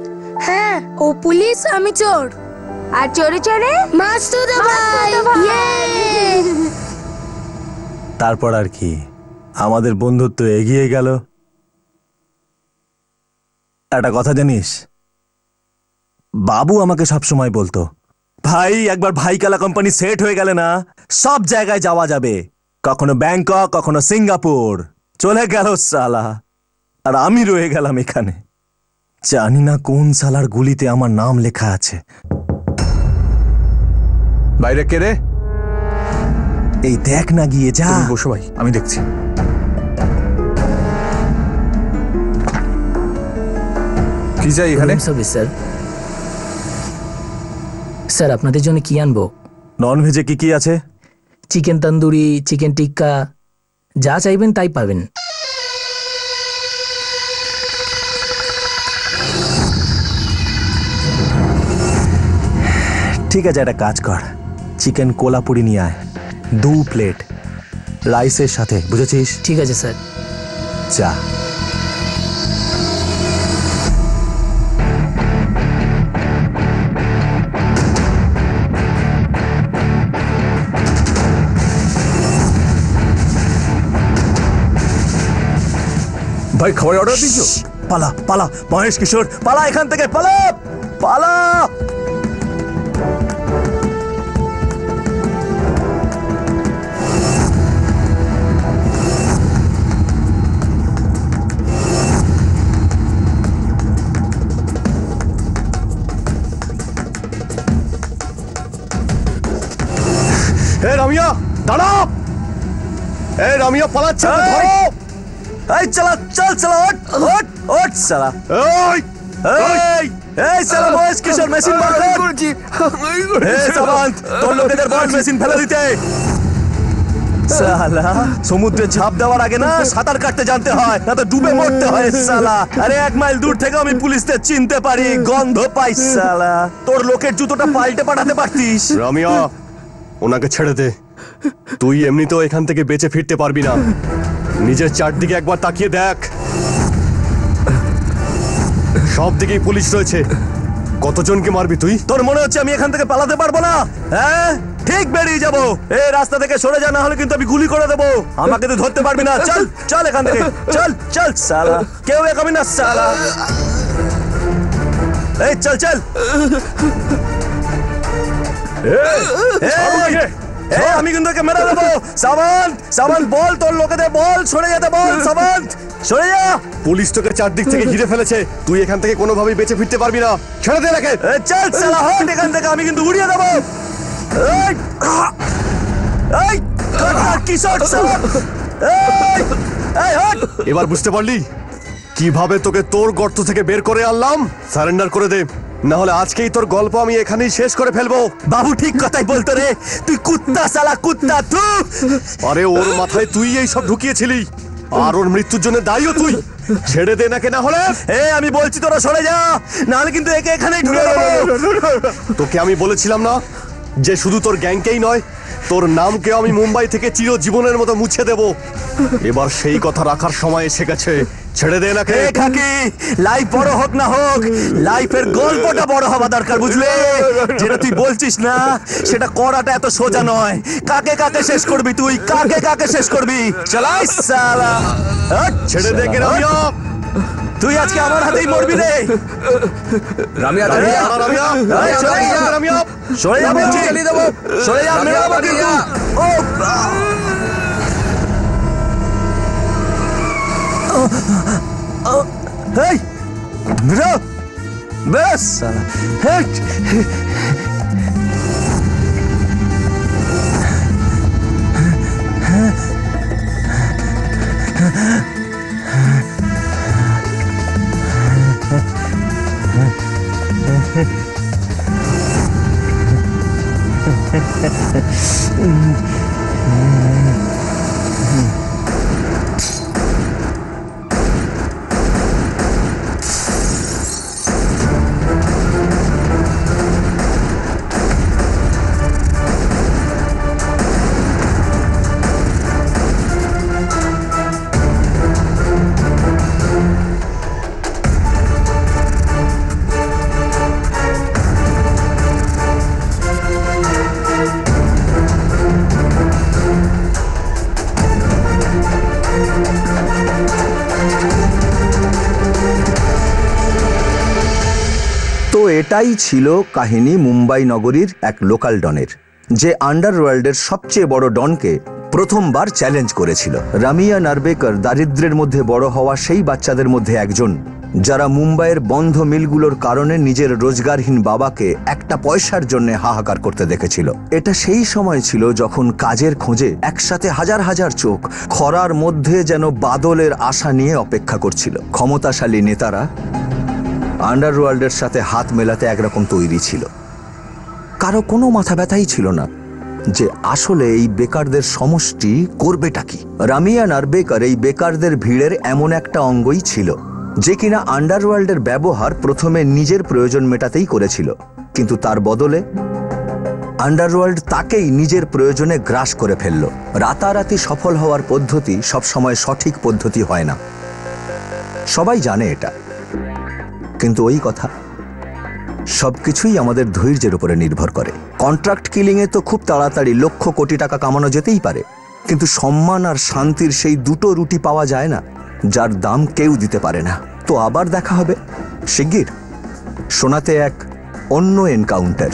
হ্যাঁ, ও পুলিশ, আমি চোর। আর চোরে চোরে মাসুদা ভাই। তারপর আর কি, আমাদের বন্ধুত্ব এগিয়ে গেল। একটা কথা জানিস, বাবু আমাকে সবসময় বলতো, ভাই একবার ভাইকালা কোম্পানি সেট হয়ে গেলে না সব জায়গায় যাওয়া যাবে, কখনো ব্যাংকক, কখনো সিঙ্গাপুর। চলে গেল সালা, আর আমি রয়ে গেলাম এখানে। জানি না কোন সালার গুলিতে আমার নাম লেখা আছে। বাইরে কে রে? এই দেখ না, গিয়ে যা। বসো ভাই, আমি দেখছি। কি চাই এখানে? স্যার, স্যার আপনাদের জন্য কি আনবো? নন ভেজে কি কি আছে? চিকেন তন্দুরি, চিকেন টিক্কা, যা চাইবেন তাই পাবেন। ঠিক আছে, একটা কাজ কর, চিকেন কোলাপুরি নিয়ে আয়, 2 প্লেট রাইসের সাথে, বুঝেছিস? ঠিক আছে স্যার। চা। ভাই খাবার অর্ডার দিচ্ছ? পালা পালা মহেশ কিশোর, পালা এখান থেকে, পালা পালা। রামিয়া দাঁড়াও! এই রামিয়া পালাচ্ছে, ধরো! এই চালা, চল চালা, ওঠ ওঠ ওঠ চালা। এই এই এই চালা মহেশ কিশোর, মেশিন বন্ধ করেছি। এই সাবান্ত, তোর লোকেদের বল মেশিন ফেলে দিতে। সালা, সমুদ্রে ঝাঁপ দেওয়ার আগে না সাঁতার কাটতে জানতে হয়, না তো ডুবে মরতে হয় সালা। আরে 1 মাইল দূর থেকে আমি পুলিশদের চিনতে পারি, গন্ধ পাই সালা। তোর লোকের জুতোটা পাল্টে পাঠাতে পারতিস। রামিয়া, ওনাকে ছেড়ে দে। তুই এমনিতেও এখান থেকে বেঁচে ফিরতে পারবি না। নিজের চারদিকে একবার তাকিয়ে দেখ, সব দিকেই পুলিশ রয়েছে। কতজনকে মারবি তুই? তোর মনে হচ্ছে আমি এখান থেকে পালাতে পারবো না? হ্যাঁ, ঠিক বেরিয়ে যাবো। এই রাস্তা থেকে সরে যা, না হলে কিন্তু আমি গুলি করে দেবো। আমাকে তুই ধরতে পারবি না। চল চল এখান থেকে, চল চল সালা, কেউ একাবি না সালা। এই চল চল। আমি কিন্তু একে মেরে দেবো। সাবান্ত, সাবান্ত বল তোর লোকেদের, বল সরে যেতে বল। সাবান্ত সরে যা। পুলিশ তোকে চারদিক থেকে ঘিরে ফেলেছে, তুই এখান থেকে কোনোভাবেই বেঁচে ফিরতে পারবি না। ছেড়ে দে একে। চল সালা, হট এখান থেকে, আমি কিন্তু উড়িয়ে দেবো। এই কিশোর সালা, এই হট। এবার বুঝতে পারলি কিভাবে তোকে তোর গর্ত থেকে বের করে আনলাম? সারেন্ডার করে দে, না হলে আজকেই তোর গল্প আমি এখানেই শেষ করে ফেলবো। বাবু ঠিক কথাই বলতো রে, তুই কুত্তা সালা, কুত্তা তুই। আরে ওর মাথায় তুই এই সব ঢুকিয়েছিলি, আর ওর মৃত্যুর জন্য দায়ীও তুই। ছেড়ে দে নাকি, না হলে আমি বলছি তোরা সরে যা, না হলে কিন্তু একে এখানেই ঢুকে দেবো। তোকে আমি বলেছিলাম না যে শুধু তোর গ্যাংকেই নয়, তোর নামকেও আমি মুম্বাই থেকে চিরজীবনের মতো মুছে দেব। এবার সেই কথা রাখার সময় এসে গেছে। ছেড়ে দে নাকি। কাকি, লাইফ বড় হোক না হোক, লাইফের গল্পটা বড় হওয়া দরকার, বুঝলে? যেটা তুই বলছিস না, সেটা করাটা এত সোজা নয়। কাকে কাকে শেষ করবি তুই? কাকে কাকে শেষ করবি? চালাই সালা। ছেড়ে দে কে রামিয়া, তুই আজকে আমার হাতেই মরবি রে। রামিয়া, রামিয়া, রামিয়া, রামিয়া, সরে যা বলছি, সরে যা, মেরে দেবো কিন্তু। ও এই বেরো, বেশ সালা। এটাই ছিল কাহিনী মুম্বাই নগরীর এক লোকাল ডনের, যে আন্ডারওয়ার্ল্ডের সবচেয়ে বড় ডনকে প্রথমবার চ্যালেঞ্জ করেছিল। রামিয়া নার্বেকর দারিদ্র্যের মধ্যে বড় হওয়া সেই বাচ্চাদের মধ্যে একজন, যারা মুম্বাইয়ের বন্ধ মিলগুলোর কারণে নিজের রোজগারহীন বাবাকে একটা পয়সার জন্য হাহাকার করতে দেখেছিল। এটা সেই সময় ছিল যখন কাজের খোঁজে একসাথে হাজার হাজার চোখ খরার মধ্যে যেন বাদলের আশা নিয়ে অপেক্ষা করছিল। ক্ষমতাশালী নেতারা আন্ডারওয়ার্ল্ডের সাথে হাত মেলাতে একরকম তৈরি ছিল। কারো কোনো মাথা ব্যথাই ছিল না যে আসলে এই বেকারদের সমষ্টি করবেটা কি। রামিয়া নার্বেকর এই বেকারদের ভিড়ের এমন একটা অঙ্গই ছিল, যে কিনা আন্ডারওয়ার্ল্ডের ব্যবহার প্রথমে নিজের প্রয়োজন মেটাতেই করেছিল, কিন্তু তার বদলে আন্ডারওয়ার্ল্ড তাকেই নিজের প্রয়োজনে গ্রাস করে ফেলল। রাতারাতি সফল হওয়ার পদ্ধতি সবসময় সঠিক পদ্ধতি হয় না, সবাই জানে এটা। কিন্তু ওই কথা, সবকিছুই আমাদের ধৈর্যের উপরে নির্ভর করে। কন্ট্রাক্ট কিলিংয়ে তো খুব তাড়াতাড়ি লক্ষ কোটি টাকা কামানো যেতেই পারে, কিন্তু সম্মান আর শান্তির সেই দুটো রুটি পাওয়া যায় না, যার দাম কেউ দিতে পারে না। তো আবার দেখা হবে শিগগির সোনাতে এক অন্য এনকাউন্টার।